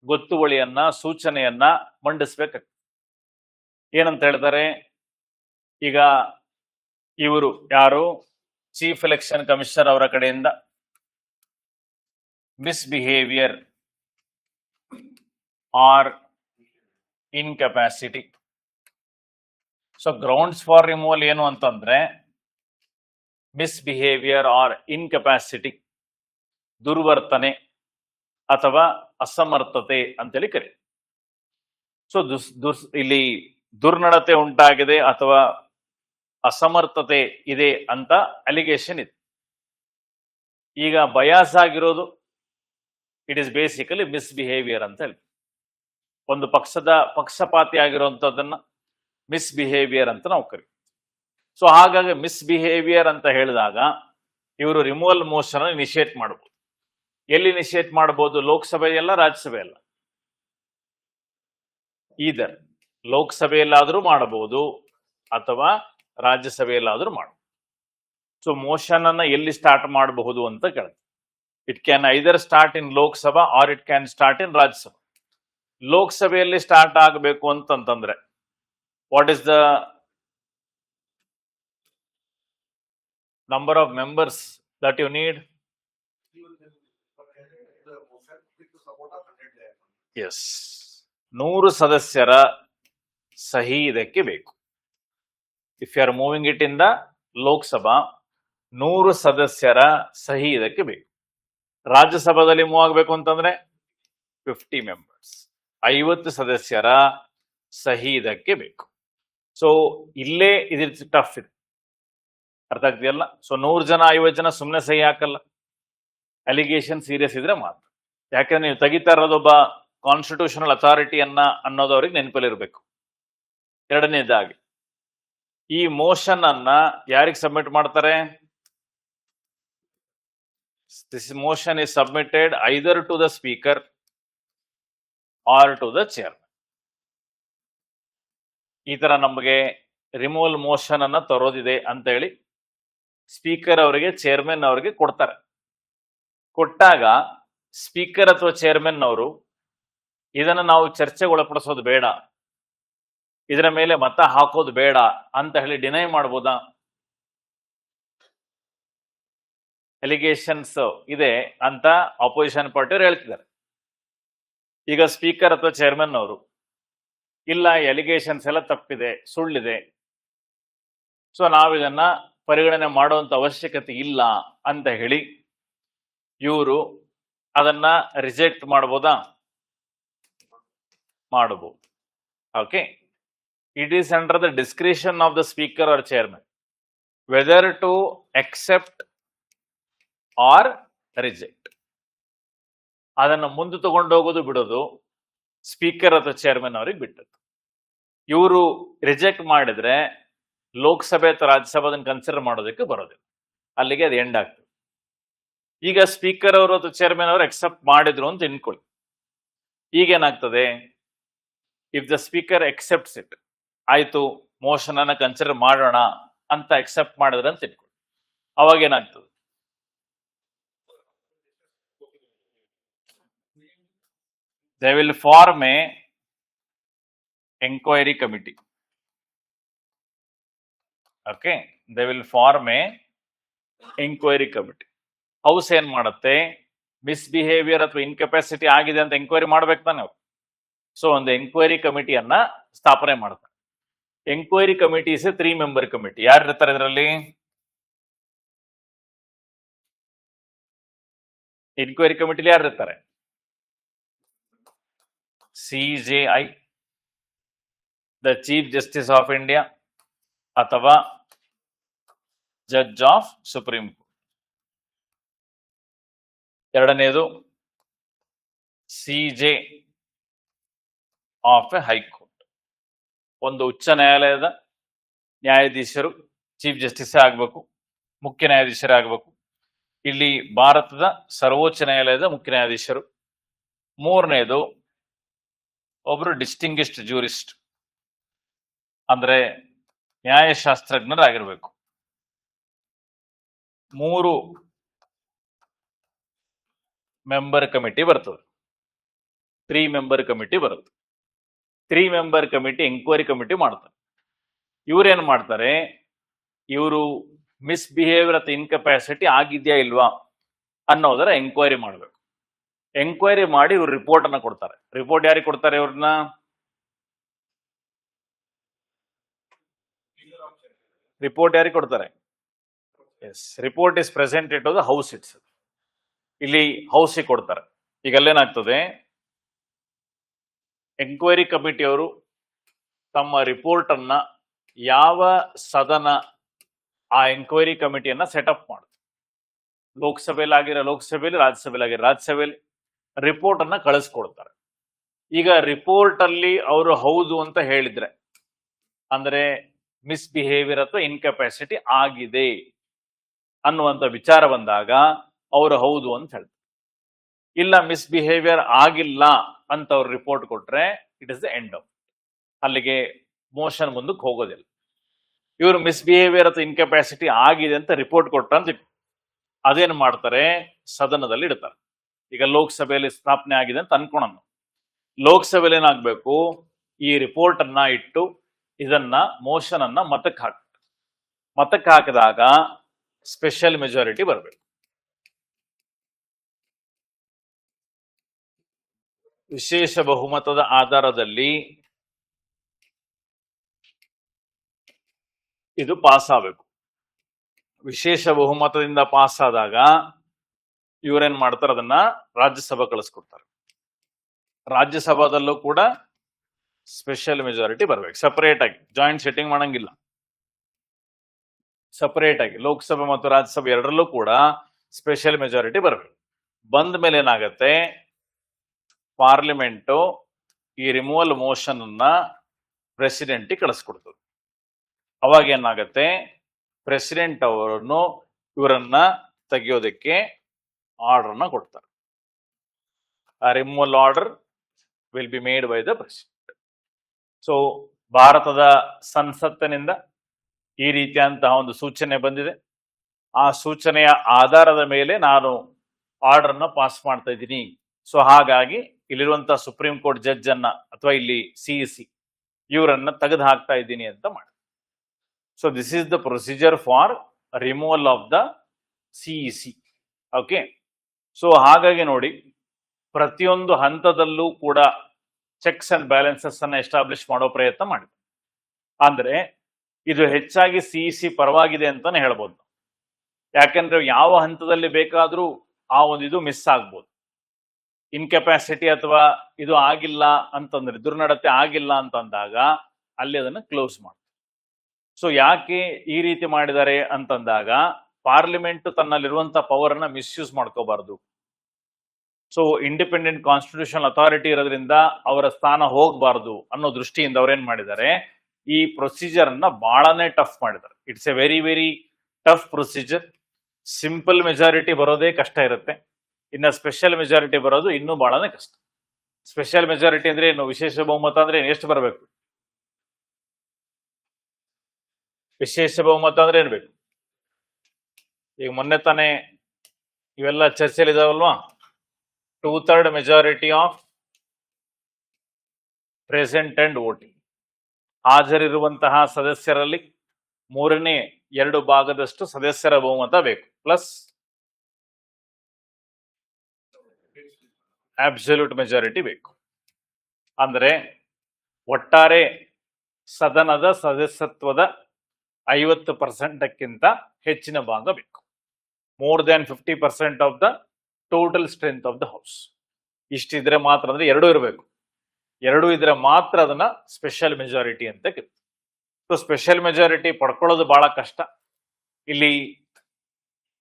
ಗೊತ್ತುವಳಿಯನ್ನ, ಸೂಚನೆಯನ್ನ ಮಂಡಿಸ್ಬೇಕಾಗ್ತದೆ. ಏನಂತ ಹೇಳ್ತಾರೆ? ಈಗ ಇವರು ಯಾರು ಚೀಫ್ ಎಲೆಕ್ಷನ್ ಕಮಿಷನರ್ ಅವರ ಕಡೆಯಿಂದ misbehaviour or incapacity. So grounds for removal ಏನು ಅಂತಂದ್ರೆ ಮಿಸ್ಬಿಹೇವಿಯರ್ ಆರ್ ಇನ್ಕೆಪಾಸಿಟಿ, ದುರ್ವರ್ತನೆ ಅಥವಾ ಅಸಮರ್ಥತೆ ಅಂತೇಳಿ ಕರೆ. ಸೊ ಇಲ್ಲಿ ದುರ್ನಡತೆ ಉಂಟಾಗಿದೆ ಅಥವಾ ಅಸಮರ್ಥತೆ ಇದೆ ಅಂತ ಅಲಿಗೇಷನ್ ಇದೆ. ಈಗ ಬಯಾಸ್ ಆಗಿರೋದು ಇಟ್ ಇಸ್ ಬೇಸಿಕಲಿ ಮಿಸ್ಬಿಹೇವಿಯರ್ ಅಂತ ಹೇಳಿ, ಒಂದು ಪಕ್ಷಪಾತಿ ಆಗಿರುವಂತದ್ದನ್ನ ಮಿಸ್ಬಿಹೇವಿಯರ್ ಅಂತ ನಾವು ಕರಿ. ಸೊ ಹಾಗಾಗಿ ಮಿಸ್ಬಿಹೇವಿಯರ್ ಅಂತ ಹೇಳಿದಾಗ ಇವರು ರಿಮೂವಲ್ ಮೋಷನ್ ಇನಿಷಿಯೇಟ್ ಮಾಡಬಹುದು. ಎಲ್ಲಿ ಇನಿಷಿಯೇಟ್ ಮಾಡಬಹುದು? ಲೋಕಸಭೆಯಲ್ಲ, ರಾಜ್ಯಸಭೆಯಲ್ಲ? ಈದರ್ ಲೋಕಸಭೆಯಲ್ಲಾದರೂ ಮಾಡಬಹುದು ಅಥವಾ ರಾಜ್ಯಸಭೆಯಲ್ಲಾದರೂ ಮಾಡಬಹುದು. ಸೊ ಮೋಷನ್ ಅನ್ನ ಎಲ್ಲಿ ಸ್ಟಾರ್ಟ್ ಮಾಡಬಹುದು ಅಂತ ಕೇಳುತ್ತೆ. It can either start in Lok Sabha or it can start in Rajya Sabha. ಲೋಕಸಭೆಯಲ್ಲಿ ಸ್ಟಾರ್ಟ್ ಆಗಬೇಕು ಅಂತಂತಂದ್ರೆ what is the number of members that you need? Yes, 100 ಸದಸ್ಯರ ಸಹಿ ಇದಕ್ಕೆ ಬೇಕು. If you are moving it in the Lok Sabha, 100 ಸದಸ್ಯರ ಸಹಿ ಇದಕ್ಕೆ ಬೇಕು. ರಾಜ್ಯಸಭಾದಲ್ಲಿ ಮೂವ್ ಆಗಬೇಕು ಅಂತಂದ್ರೆ 50 ಮೆಂಬರ್ಸ್, 50 ಸದಸ್ಯರ ಸಹಿ ಇದಕ್ಕೆ ಬೇಕು. ಸೊ ಇಲ್ಲೇ ಇದ್ರ ಟಫ್ ಇದೆ, ಅರ್ಥ ಆಗ್ತಿದೆಯಲ್ಲ? ಸೊ 100 ಜನ 50 ಜನ ಸುಮ್ಮನೆ ಸಹಿ ಹಾಕಲ್ಲ, ಅಲಿಗೇಷನ್ ಸೀರಿಯಸ್ ಇದ್ರೆ ಮಾತ್ರ. ಯಾಕಂದ್ರೆ ನೀವು ತೆಗಿತಾ ಇರೋದೊಬ್ಬ ಕಾನ್ಸ್ಟಿಟ್ಯೂಷನಲ್ ಅಥಾರಿಟಿಯನ್ನ ಅನ್ನೋದು ಅವ್ರಿಗೆ ನೆನಪಲ್ಲಿರ್ಬೇಕು. ಎರಡನೇದಾಗಿ ಈ ಮೋಷನ್ ಅನ್ನ ಯಾರಿಗೆ ಸಬ್ಮಿಟ್ ಮಾಡ್ತಾರೆ? This motion is submitted either to the speaker or to the chairman. ಈ ತರ ನಮಗೆ ರಿಮೂವಲ್ ಮೋಷನ್ ಅನ್ನ ತರೋದಿದೆ ಅಂತ ಹೇಳಿ ಸ್ಪೀಕರ್ ಅವರಿಗೆ, ಚೇರ್ಮನ್ ಅವರಿಗೆ ಕೊಡ್ತಾರೆ. ಕೊಟ್ಟಾಗ ಸ್ಪೀಕರ್ ಅಥವಾ ಚೇರ್ಮನ್ ಅವರು ಇದನ್ನು ನಾವು ಚರ್ಚೆಗೆ ಒಳಪಡಿಸೋದು ಬೇಡ, ಇದರ ಮೇಲೆ ಮತ ಹಾಕೋದು ಬೇಡ ಅಂತ ಹೇಳಿ ಡಿನೈ ಮಾಡ್ಬೋದಾ? ಎಲಿಗೇಷನ್ಸ್ ಇದೆ ಅಂತ ಅಪೋಸಿಷನ್ ಪಾರ್ಟಿಯವರು ಹೇಳ್ತಿದ್ದಾರೆ. ಈಗ ಸ್ಪೀಕರ್ ಅಥವಾ ಚೇರ್ಮನ್ ಅವರು ಇಲ್ಲ, ಎಲಿಗೇಷನ್ಸ್ ಎಲ್ಲ ತಪ್ಪಿದೆ, ಸುಳ್ಳಿದೆ, ಸೊ ನಾವಿದನ್ನ ಪರಿಗಣನೆ ಮಾಡುವಂತ ಅವಶ್ಯಕತೆ ಇಲ್ಲ ಅಂತ ಹೇಳಿ ಇವರು ಅದನ್ನ ರಿಜೆಕ್ಟ್ ಮಾಡ್ಬೋದಾ? ಮಾಡಬಹುದು. Okay, it is under the discretion of the speaker or chairman whether to accept or reject. ಅದನ್ನು ಮುಂದೆ ತಗೊಂಡು ಹೋಗೋದು ಬಿಡೋದು ಸ್ಪೀಕರ್ ಅಥವಾ ಚೇರ್ಮನ್ ಅವ್ರಿಗೆ ಬಿಟ್ಟದ್ದು. ಇವರು ರಿಜೆಕ್ಟ್ ಮಾಡಿದ್ರೆ ಲೋಕಸಭೆ ಅಥವಾ ರಾಜ್ಯಸಭೆ ಅದನ್ನು ಕನ್ಸಿಡರ್ ಮಾಡೋದಕ್ಕೆ ಬರೋದಿಲ್ಲ, ಅಲ್ಲಿಗೆ ಅದು ಎಂಡ್ ಆಗ್ತದೆ. ಈಗ ಸ್ಪೀಕರ್ ಅವರು ಅಥವಾ ಚೇರ್ಮನ್ ಅವರು ಅಕ್ಸೆಪ್ಟ್ ಮಾಡಿದ್ರು ಅಂತ ಇನ್ಕೊಳ್ಳಿ. ಈಗೇನಾಗ್ತದೆ? If the speaker accepts it, ಆಯ್ತು ಮೋಷನ್ ಅನ್ನ ಕನ್ಸಿಡರ್ ಮಾಡೋಣ ಅಂತ ಅಕ್ಸೆಪ್ಟ್ ಮಾಡಿದ್ರೆ ಅಂತ ಇಟ್ಕೊಳ್ಳಿ, ಅವಾಗ ಏನಾಗ್ತದೆ? They will form a enquiry committee. Okay, they will form a enquiry committee. House ಏನ್ ಮಾಡುತ್ತೆ? ಮಿಸ್ಬಿಹೇವಿಯರ್ ಅಥವಾ ಇನ್ಕೆಪಾಸಿಟಿ ಆಗಿದೆ ಅಂತ ಎಂಕ್ವೈರಿ ಮಾಡ್ಬೇಕು ತಾನೆ ಅವ್ರು. ಸೊ ಒಂದು ಎಂಕ್ವೈರಿ ಕಮಿಟಿಯನ್ನ ಸ್ಥಾಪನೆ ಮಾಡ್ತಾರೆ. Enquiry committee is A 3 member committee. ಯಾರು ಇರ್ತಾರೆ ಇದರಲ್ಲಿ? ಎನ್ಕ್ವೈರಿ ಕಮಿಟಿಲಿ ಯಾರು ಇರ್ತಾರೆ? CJI, the chief justice of India ಅಥವಾ ಜಡ್ಜ್ ಆಫ್ ಸುಪ್ರೀಂ ಕೋರ್ಟ್. ಎರಡನೇದು CJ ಆಫ್ ಎ ಹೈಕೋರ್ಟ್. ಒಂದು ಉಚ್ಚ ನ್ಯಾಯಾಲಯದ ನ್ಯಾಯಾಧೀಶರು ಚೀಫ್ ಜಸ್ಟಿಸ್ ಆಗಬೇಕು, ಮುಖ್ಯ ನ್ಯಾಯಾಧೀಶರೇ ಆಗಬೇಕು. ಇಲ್ಲಿ ಭಾರತದ ಸರ್ವೋಚ್ಚ ನ್ಯಾಯಾಲಯದ ಮುಖ್ಯ ನ್ಯಾಯಾಧೀಶರು. ಮೂರನೇದು ಒಬ್ರು ಡಿಸ್ಟಿಂಗಿಶ್ಡ್ ಜೂರಿಸ್ಟ್, ಅಂದ್ರೆ ನ್ಯಾಯಶಾಸ್ತ್ರಜ್ಞರಾಗಿರ್ಬೇಕು. 3 ಮೆಂಬರ್ ಕಮಿಟಿ ಬರ್ತದೆ, 3 ಮೆಂಬರ್ ಕಮಿಟಿ ಬರುತ್ತೆ. 3 ಮೆಂಬರ್ ಕಮಿಟಿ ಎಂಕ್ವೈರಿ ಕಮಿಟಿ ಮಾಡ್ತಾರೆ. ಇವ್ರೇನ್ ಮಾಡ್ತಾರೆ, ಇವರು ಮಿಸ್ಬಿಹೇವಿಯರ್ ಅಥವಾ ಇನ್ಕೆಪಾಸಿಟಿ ಆಗಿದ್ಯಾ ಇಲ್ವಾ ಅನ್ನೋದರ ಎಂಕ್ವೈರಿ ಮಾಡಬೇಕು. ಎಂಕ್ವೈರಿ ಮಾಡಿ ಇವ್ರು ರಿಪೋರ್ಟ್ ಅನ್ನ ಕೊಡ್ತಾರೆ. ರಿಪೋರ್ಟ್ ಯಾರಿಗೆ ಕೊಡ್ತಾರೆ? ಇವ್ರನ್ನ ರಿಪೋರ್ಟ್ ಯಾರಿಗೆ ಕೊಡ್ತಾರೆ? Yes, report is presented to the house it's. ಇಲ್ಲಿ ಹೌಸಿಗೆ ಕೊಡ್ತಾರೆ. ಈಗ ಅಲ್ಲೇನಾಗ್ತದೆ, ಎಂಕ್ವೈರಿ ಕಮಿಟಿಯವರು ತಮ್ಮ ರಿಪೋರ್ಟ್ ಅನ್ನ ಯಾವ ಸದನ ಆ ಎಂಕ್ವೈರಿ ಕಮಿಟಿಯನ್ನ ಸೆಟಪ್ ಮಾಡುತ್ತೆ. ಲೋಕಸಭೆಯಲ್ಲಿ ಆಗಿರೋ ಲೋಕಸಭೆಯಲ್ಲಿ, ರಾಜ್ಯಸಭೆಯಲ್ಲಿ ಆಗಿರೋ ರಾಜ್ಯಸಭೆಯಲ್ಲಿ ರಿಪೋರ್ಟ್ ಅನ್ನ ಕಳಿಸ್ಕೊಡ್ತಾರೆ. ಈಗ ರಿಪೋರ್ಟ್ ಅಲ್ಲಿ ಅವರು ಹೌದು ಅಂತ ಹೇಳಿದ್ರೆ, ಅಂದ್ರೆ ಮಿಸ್ಬಿಹೇವಿಯರ್ ಅಥವಾ ಇನ್ಕೆಪಾಸಿಟಿ ಆಗಿದೆ ಅನ್ನುವಂತ ವಿಚಾರ ಬಂದಾಗ ಅವರು ಹೌದು ಅಂತ ಹೇಳ್ತಾರೆ. ಇಲ್ಲ ಮಿಸ್ಬಿಹೇವಿಯರ್ ಆಗಿಲ್ಲ ಅಂತ ಅವ್ರು ರಿಪೋರ್ಟ್ ಕೊಟ್ರೆ it is the end of. ಅಲ್ಲಿಗೆ ಮೋಷನ್ ಮುಂದಕ್ಕೆ ಹೋಗೋದಿಲ್ಲ. ಇವರು ಮಿಸ್ಬಿಹೇವಿಯರ್ ಅಥವಾ ಇನ್ಕೆಪಾಸಿಟಿ ಆಗಿದೆ ಅಂತ ರಿಪೋರ್ಟ್ ಕೊಟ್ರ ಅಂತ ಅದೇನು ಮಾಡ್ತಾರೆ, ಸದನದಲ್ಲಿ ಇಡ್ತಾರೆ. ಈಗ ಲೋಕಸಭೆಯಲ್ಲಿ ಸ್ಥಾಪನೆ ಆಗಿದೆ ಅಂತ ಅನ್ಕೊಳ್ಳೋಣ. ಲೋಕಸಭೆಯಲ್ಲಿ ಏನಾಗಬೇಕು, ಈ ರಿಪೋರ್ಟ್ ಅನ್ನ ಇಟ್ಟು ಇದನ್ನ ಮೋಷನ್ ಅನ್ನ ಮತಕ್ಕೆ ಹಾಕಿದಾಗ ಸ್ಪೆಷಲ್ ಮೆಜಾರಿಟಿ ಬರಬೇಕು. ವಿಶೇಷ ಬಹುಮತದ ಆಧಾರದಲ್ಲಿ ಇದು ಪಾಸ್ ಆಗಬೇಕು. ವಿಶೇಷ ಬಹುಮತದಿಂದ ಪಾಸ್ ಆದಾಗ ಇವರೇನ್ ಮಾಡ್ತಾರೆ, ಅದನ್ನ ರಾಜ್ಯಸಭಾ ಕಳಿಸ್ಕೊಡ್ತಾರೆ. ರಾಜ್ಯಸಭಾದಲ್ಲೂ ಕೂಡ ಸ್ಪೆಷಲ್ ಮೆಜಾರಿಟಿ ಬರ್ಬೇಕು. ಸಪರೇಟ್ ಆಗಿ ಜಾಯಿಂಟ್ ಸೆಟ್ಟಿಂಗ್ ಮಾಡಂಗಿಲ್ಲ. ಸಪರೇಟ್ ಆಗಿ ಲೋಕಸಭೆ ಮತ್ತು ರಾಜ್ಯಸಭೆ ಎರಡರಲ್ಲೂ ಕೂಡ ಸ್ಪೆಷಲ್ ಮೆಜಾರಿಟಿ ಬರಬೇಕು. ಬಂದ ಮೇಲೆ ಏನಾಗತ್ತೆ, ಪಾರ್ಲಿಮೆಂಟು ಈ ರಿಮೂವಲ್ ಮೋಷನ್ ಅನ್ನ ಪ್ರೆಸಿಡೆಂಟ್ ಕಳಿಸ್ಕೊಡ್ತದೆ. ಅವಾಗ ಏನಾಗತ್ತೆ, ಪ್ರೆಸಿಡೆಂಟ್ ಅವರನ್ನು ಇವರನ್ನ ತೆಗೆಯೋದಕ್ಕೆ ಆರ್ಡರ್ನ ಕೊಡ್ತಾರೆ. ಆ removal order will be made by the president. So ಭಾರತದ ಸಂಸತ್ತಿನಿಂದ ಈ ರೀತಿಯಂತಹ ಒಂದು ಸೂಚನೆ ಬಂದಿದೆ. ಆ ಸೂಚನೆಯ ಆಧಾರದ ಮೇಲೆ ನಾನು ಆರ್ಡರ್ನ ಪಾಸ್ ಮಾಡ್ತಾ ಇದ್ದೀನಿ. ಸೊ ಹಾಗಾಗಿ ಇಲ್ಲಿರುವಂತಹ ಸುಪ್ರೀಂ ಕೋರ್ಟ್ ಜಡ್ಜ್ ಅನ್ನ ಅಥವಾ ಇಲ್ಲಿ CEC ಇವರನ್ನ ತೆಗೆದು ಹಾಕ್ತಾ ಇದ್ದೀನಿ ಅಂತ ಮಾಡಿ. So this is the procedure for removal of the CEC. Okay, so ಹಾಗಾಗಿ ನೋಡಿ, ಪ್ರತಿಯೊಂದು ಹಂತದಲ್ಲೂ ಕೂಡ ಚೆಕ್ಸ್ ಅಂಡ್ ಬ್ಯಾಲೆನ್ಸಸ್ ಅನ್ನ ಎಸ್ಟಾಬ್ಲಿಷ್ ಮಾಡೋ ಪ್ರಯತ್ನ ಮಾಡಿ. ಅಂದ್ರೆ ಇದು ಹೆಚ್ಚಾಗಿ CEC ಪರವಾಗಿದೆ ಅಂತಾನೆ ಹೇಳ್ಬೋದು. ಯಾಕೆಂದ್ರೆ ಯಾವ ಹಂತದಲ್ಲಿ ಬೇಕಾದ್ರೂ ಆ ಒಂದು ಇದು ಮಿಸ್ ಆಗ್ಬೋದು. ಇನ್ಕೆಪಾಸಿಟಿ ಅಥವಾ ಇದು ಆಗಿಲ್ಲ ಅಂತಂದ್ರೆ, ದುರ್ನಡತೆ ಆಗಿಲ್ಲ ಅಂತಂದಾಗ ಅಲ್ಲಿ ಅದನ್ನು ಕ್ಲೋಸ್ ಮಾಡಿ. ಸೊ ಯಾಕೆ ಈ ರೀತಿ ಮಾಡಿದ್ದಾರೆ ಅಂತಂದಾಗ, ಪಾರ್ಲಿಮೆಂಟ್ ತನ್ನಲ್ಲಿರುವಂತಹ ಪವರ್ ಅನ್ನ ಮಿಸ್ಯೂಸ್ ಮಾಡ್ಕೋಬಾರ್ದು. ಸೊ ಇಂಡಿಪೆಂಡೆಂಟ್ ಕಾನ್ಸ್ಟಿಟ್ಯೂಷನಲ್ ಅಥಾರಿಟಿ ಇರೋದ್ರಿಂದ ಅವರ ಸ್ಥಾನ ಹೋಗಬಾರ್ದು ಅನ್ನೋ ದೃಷ್ಟಿಯಿಂದ ಅವ್ರೇನ್ ಮಾಡಿದ್ದಾರೆ, ಈ ಪ್ರೊಸೀಜರ್ ಅನ್ನ ಬಹಳನೇ ಟಫ್ ಮಾಡಿದ್ದಾರೆ. It's A very very tough procedure. Simple majority ಬರೋದೇ ಕಷ್ಟ ಇರುತ್ತೆ, ಇನ್ನು ಸ್ಪೆಷಲ್ ಮೆಜಾರಿಟಿ ಬರೋದು ಇನ್ನೂ ಬಹಳನೇ ಕಷ್ಟ. ಸ್ಪೆಷಲ್ ಮೆಜಾರಿಟಿ ಅಂದ್ರೆ ಏನು, ವಿಶೇಷ ಬಹುಮತ ಅಂದ್ರೆ ಎಷ್ಟು ಬರಬೇಕು? ವಿಶೇಷ ಬಹುಮತ ಅಂದ್ರೆ ಏನ್ ಬೇಕು? ಈಗ ಮೊನ್ನೆ ತಾನೇ ಇವೆಲ್ಲ ಚರ್ಚೆಯಲ್ಲಿ ಇದಾವಲ್ವಾ, 2/3 majority of present and voting. ಹಾಜರಿರುವಂತಹ ಸದಸ್ಯರಲ್ಲಿ 3/2 ಸದಸ್ಯರ ಬಹುಮತ ಬೇಕು, ಪ್ಲಸ್ ಅಬ್ಸಲ್ಯೂಟ್ ಮೆಜಾರಿಟಿ ಬೇಕು. ಅಂದ್ರೆ ಒಟ್ಟಾರೆ ಸದನದ ಸದಸ್ಯತ್ವದ 50%ಕ್ಕಿಂತ ಹೆಚ್ಚಿನ ಭಾಗ ಬೇಕು. More than 50% of the total strength of the house. ಇಷ್ಟಿದ್ರೆ ಮಾತ್ರ, ಅಂದ್ರೆ 2 ಇರಬೇಕು. 2 ಇದ್ರೆ ಮಾತ್ರ ಅದನ್ನ ಸ್ಪೆಷಲ್ ಮೆಜಾರಿಟಿ ಅಂತ ಕರೀತಾರೆ. ಸೊ ಸ್ಪೆಷಲ್ ಮೆಜಾರಿಟಿ ಪಡ್ಕೊಳ್ಳೋದು ಬಹಳ ಕಷ್ಟ. ಇಲ್ಲಿ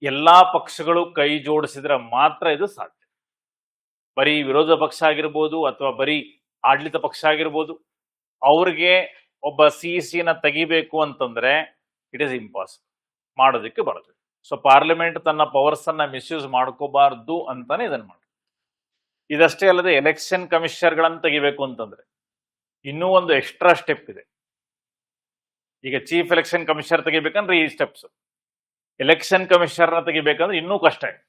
ಎಲ್ಲಾ ಪಕ್ಷಗಳು ಕೈ ಜೋಡಿಸಿದ್ರೆ ಮಾತ್ರ ಇದು ಸಾಧ್ಯ. ಬರೀ ವಿರೋಧ ಪಕ್ಷ ಆಗಿರ್ಬೋದು ಅಥವಾ ಬರೀ ಆಡಳಿತ ಪಕ್ಷ ಆಗಿರ್ಬೋದು, ಅವ್ರಿಗೆ ಒಬ್ಬ CEC ನ ತೆಗಿಬೇಕು ಅಂತಂದ್ರೆ ಇಟ್ ಇಸ್ ಇಂಪಾಸಿಬಲ್, ಮಾಡೋದಕ್ಕೆ ಬರುತ್ತೆ. ಸೊ ಪಾರ್ಲಿಮೆಂಟ್ ತನ್ನ ಪವರ್ಸ್ ಅನ್ನ ಮಿಸ್ಯೂಸ್ ಮಾಡ್ಕೋಬಾರ್ದು ಅಂತಾನೆ ಇದನ್ನ ಮಾಡಿ. ಇದಷ್ಟೇ ಅಲ್ಲದೆ ಎಲೆಕ್ಷನ್ ಕಮಿಷನರ್ ಗಳನ್ನ ತೆಗಿಬೇಕು ಅಂತಂದ್ರೆ ಇನ್ನೂ ಒಂದು ಎಕ್ಸ್ಟ್ರಾ ಸ್ಟೆಪ್ ಇದೆ. ಈಗ ಚೀಫ್ ಎಲೆಕ್ಷನ್ ಕಮಿಷನರ್ ತೆಗಿಬೇಕಂದ್ರೆ ಈ ಸ್ಟೆಪ್ಸ್, ಎಲೆಕ್ಷನ್ ಕಮಿಷನರ್ ತೆಗಿಬೇಕಂದ್ರೆ ಇನ್ನೂ ಕಷ್ಟ ಇದೆ.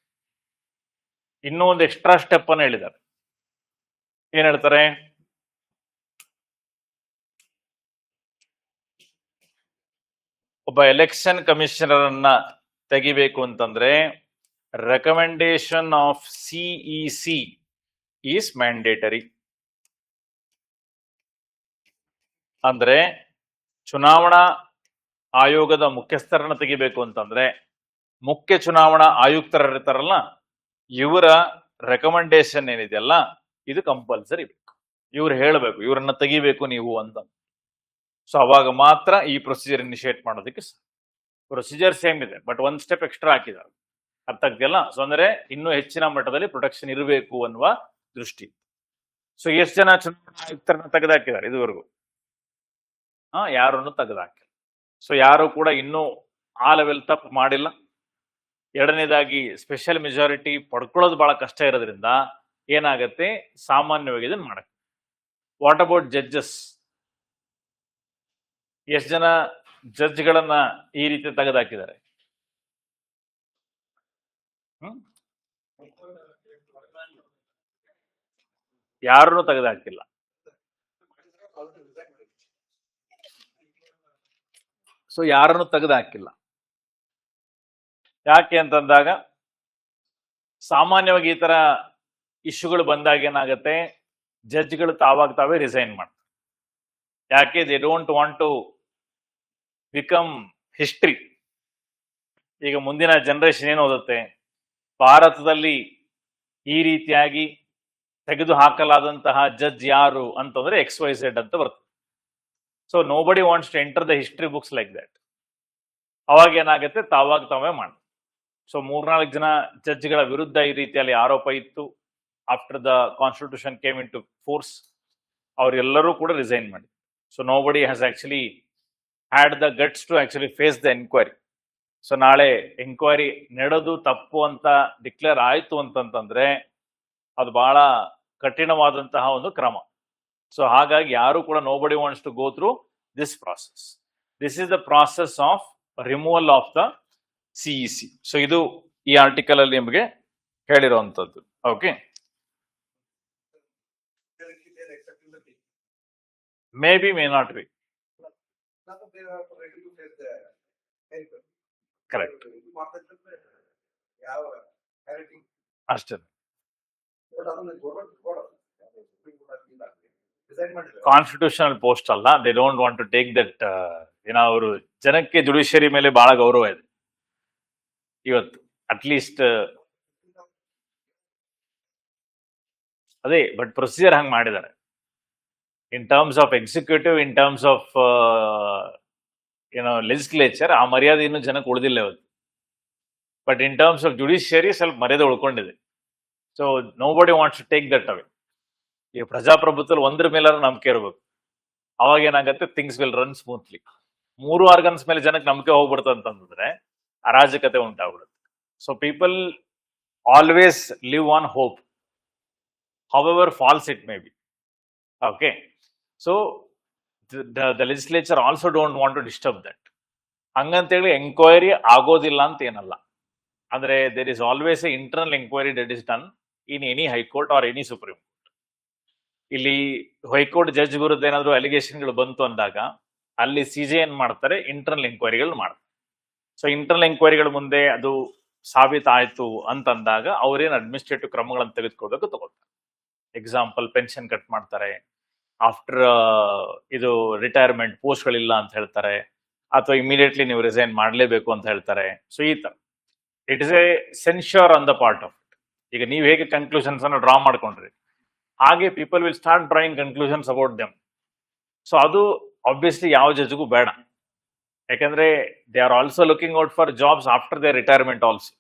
ಇನ್ನೂ ಒಂದು ಎಕ್ಸ್ಟ್ರಾ ಸ್ಟೆಪ್ ಅನ್ನು ಹೇಳಿದ್ದಾರೆ. ಏನ್ ಹೇಳ್ತಾರೆ? ಒಬ್ಬ ಎಲೆಕ್ಷನ್ ಕಮಿಷನರ್ ಅನ್ನ ತೆಗಿಬೇಕು ಅಂತಂದ್ರೆ recommendation of CEC is mandatory. ಅಂದ್ರೆ ಚುನಾವಣಾ ಆಯೋಗದ ಮುಖ್ಯಸ್ಥರನ್ನ ತೆಗಿಬೇಕು ಅಂತಂದ್ರೆ ಮುಖ್ಯ ಚುನಾವಣಾ ಆಯುಕ್ತರಿರ್ತಾರಲ್ಲ, ಇವರ ರೆಕಮೆಂಡೇಶನ್ ಏನಿದೆಯಲ್ಲ ಇದು ಕಂಪಲ್ಸರಿ ಬೇಕು. ಇವ್ರು ಹೇಳಬೇಕು ಇವರನ್ನ ತೆಗಿಬೇಕು ನೀವು ಅಂತ. ಸೊ ಅವಾಗ ಮಾತ್ರ ಈ ಪ್ರೊಸೀಜರ್ ಇನಿಷಿಯೇಟ್ ಮಾಡೋದಕ್ಕೆ. ಪ್ರೊಸೀಜರ್ ಸೇಮ್ ಇದೆ, ಬಟ್ ಒಂದ್ ಸ್ಟೆಪ್ ಎಕ್ಸ್ಟ್ರಾ ಹಾಕಿದ್ದಾರೆ. ಅರ್ಥ ಆಗ್ತಿಲ್ಲ? ಸೊ ಅಂದ್ರೆ ಇನ್ನೂ ಹೆಚ್ಚಿನ ಮಟ್ಟದಲ್ಲಿ ಪ್ರೊಟೆಕ್ಷನ್ ಇರಬೇಕು ಅನ್ನುವ ದೃಷ್ಟಿ. ಸೊ ಎಷ್ಟು ಜನ ಚುನಾವಣಾ ಆಯುಕ್ತರನ್ನ ತೆಗೆದುಹಾಕಿದ್ದಾರೆ ಇದುವರೆಗೂ? ಯಾರನ್ನು ತೆಗೆದುಹಾಕಿಲ್ಲ. ಸೊ ಯಾರು ಕೂಡ ಇನ್ನೂ ಆ ಲೆವೆಲ್ ತಪ್ಪು ಮಾಡಿಲ್ಲ. ಎರಡನೇದಾಗಿ ಸ್ಪೆಷಲ್ ಮೆಜಾರಿಟಿ ಪಡ್ಕೊಳ್ಳೋದು ಬಹಳ ಕಷ್ಟ ಇರೋದ್ರಿಂದ ಏನಾಗತ್ತೆ, ಸಾಮಾನ್ಯವಾಗಿ ಇದನ್ನ ಮಾಡಕ್ಕೆ. What about judges? ಎಷ್ಟು ಜನ ಜಡ್ಜ್ಗಳನ್ನ ಈ ರೀತಿ ತೆಗೆದುಹಾಕಿದ್ದಾರೆ? ಯಾರನ್ನು ತೆಗೆದುಹಾಕಿಲ್ಲ. ಸೊ ಯಾರನ್ನು ತೆಗೆದುಹಾಕಿಲ್ಲ. ಯಾಕೆ ಅಂತಂದಾಗ ಸಾಮಾನ್ಯವಾಗಿ ಈ ತರ ಇಶ್ಯೂಗಳು ಬಂದಾಗ ಏನಾಗುತ್ತೆ, ಜಡ್ಜ್ಗಳು ತಾವೇ ರಿಸೈನ್ ಮಾಡ್ತಾರೆ. ಯಾಕೆ? They don't want to become history. ಈಗ ಮುಂದಿನ ಜನರೇಷನ್ ಏನು ಓದುತ್ತೆ, ಭಾರತದಲ್ಲಿ ಈ ರೀತಿಯಾಗಿ ತೆಗೆದು ಹಾಕಲಾದಂತಹ ಜಡ್ಜ್ ಯಾರು ಅಂತಂದ್ರೆ XYZ ಅಂತ ಬರ್ತದೆ. So nobody wants to enter the history books like that. ಅವಾಗ ಏನಾಗುತ್ತೆ, ತಾವೇ ಮಾಡಿ. ಸೊ 3-4 ಜನ ಜಡ್ಜ್ಗಳ ವಿರುದ್ಧ ಈ ರೀತಿಯಲ್ಲಿ ಆರೋಪ ಇತ್ತು. After the constitution came in to force, ಅವರೆಲ್ಲರೂ ಕೂಡ ರಿಸೈನ್ ಮಾಡಿ. So nobody has actually had the guts to actually face the enquiry. So ನಾಳೆ ಎಂಕ್ವೈರಿ ನಡೆದು ತಪ್ಪು ಅಂತ ಡಿಕ್ಲೇರ್ ಆಯ್ತು ಅಂತಂತಂದ್ರೆ ಅದು ಬಹಳ ಕಠಿಣವಾದಂತಹ ಒಂದು ಕ್ರಮ. ಸೊ ಹಾಗಾಗಿ ಯಾರು ಕೂಡ nobody wants to go through this process. This is the process of removal of the CEC. So ಇದು ಈ ಆರ್ಟಿಕಲ್ ಅಲ್ಲಿ ನಿಮಗೆ ಹೇಳಿರುವಂತದ್ದು. Okay, may be, may not be. Correct, ಅಷ್ಟೇ. ಕಾನ್ಸ್ಟಿಟ್ಯೂಷನಲ್ ಪೋಸ್ಟ್ ಅಲ್ಲ, they don't want to take that. ಅವರು ಜನಕ್ಕೆ ಜುಡಿಷಿಯರಿ ಮೇಲೆ ಬಹಳ ಗೌರವ ಇದೆ ಇವತ್ತು. ಅಟ್ಲೀಸ್ಟ್ ಅದೇ, ಬಟ್ ಪ್ರೊಸೀಜರ್ ಹಂಗೆ ಮಾಡಿದ್ದಾರೆ. In terms of executive, in terms of legislature ಆ ಮರ್ಯಾದೆ ಇನ್ನೂ ಜನಕ್ಕೆ ಉಳಿದಿಲ್ಲ ಇವತ್ತು. But in terms of judiciary ಸ್ವಲ್ಪ ಮರ್ಯಾದೆ ಉಳ್ಕೊಂಡಿದೆ. So nobody wants to take that away. ಈ ಪ್ರಜಾಪ್ರಭುತ್ವದಲ್ಲಿ ಒಂದ್ರ ಮೇಲಾದ್ರೂ ನಂಬಿಕೆ ಇರಬೇಕು. ಅವಾಗ ಏನಾಗುತ್ತೆ, things will run smoothly. 3 organs ಮೇಲೆ ಜನಕ್ಕೆ ನಂಬಿಕೆ ಹೋಗ್ಬಿಡ್ತು ಅಂತಂದ್ರೆ ಅರಾಜಕತೆ ಉಂಟಾಗ್ಬಿಡುತ್ತೆ. So people always live on hope, however false it may be. Okay, so the legislature also don't want to disturb that. ಹಂಗಂತೇಳಿ ಎಂಕ್ವೈರಿ ಆಗೋದಿಲ್ಲ ಅಂತ ಏನಲ್ಲ. ಅಂದ್ರೆ there is always a internal enquiry that is done in any high court or any supreme court. ಇಲ್ಲಿ ಹೈಕೋರ್ಟ್ ಜಡ್ಜ್ ವಿರುದ್ಧ ಏನಾದ್ರು ಅಲಿಗೇಷನ್ಗಳು ಬಂತು ಅಂದಾಗ ಅಲ್ಲಿ CJ ಏನ್ ಮಾಡ್ತಾರೆ, ಇಂಟರ್ನಲ್ ಎಂಕ್ವೈರಿಗಳು ಮಾಡ್ತಾರೆ. ಸೊ ಇಂಟರ್ನಲ್ ಎಂಕ್ವೈರಿಗಳ ಮುಂದೆ ಅದು ಸಾಬೀತಾಯ್ತು ಅಂತಂದಾಗ ಅವ್ರೇನು ಅಡ್ಮಿನಿಸ್ಟ್ರೇಟಿವ್ ಕ್ರಮಗಳನ್ನು ತೆಗೆದುಕೊಳ್ಬೇಕು ತಗೊಳ್ತಾರೆ. ಎಕ್ಸಾಂಪಲ್, ಪೆನ್ಷನ್ ಕಟ್ ಮಾಡ್ತಾರೆ, ಆಫ್ಟರ್ ಇದು ರಿಟೈರ್ಮೆಂಟ್ ಪೋಸ್ಟ್ಗಳಿಲ್ಲ ಅಂತ ಹೇಳ್ತಾರೆ, ಅಥವಾ ಇಮಿಡಿಯೇಟ್ಲಿ ನೀವು ರಿಸೈನ್ ಮಾಡಲೇಬೇಕು ಅಂತ ಹೇಳ್ತಾರೆ. ಸೊ ಈ ತರ it is a censure on the part of it. ಈಗ ನೀವು ಹೇಗೆ ಕನ್ಕ್ಲೂಷನ್ಸ್ ಅನ್ನು ಡ್ರಾ ಮಾಡ್ಕೊಂಡ್ರಿ, ಹಾಗೆ people will start drawing conclusions about them. So ಅದು ಆಬ್ವಿಯಸ್ಲಿ ಯಾವ ಜಡ್ಜ್ಗೂ ಬೇಡ. ಯಾಕಂದ್ರೆ they are also looking out for jobs after they retirement also.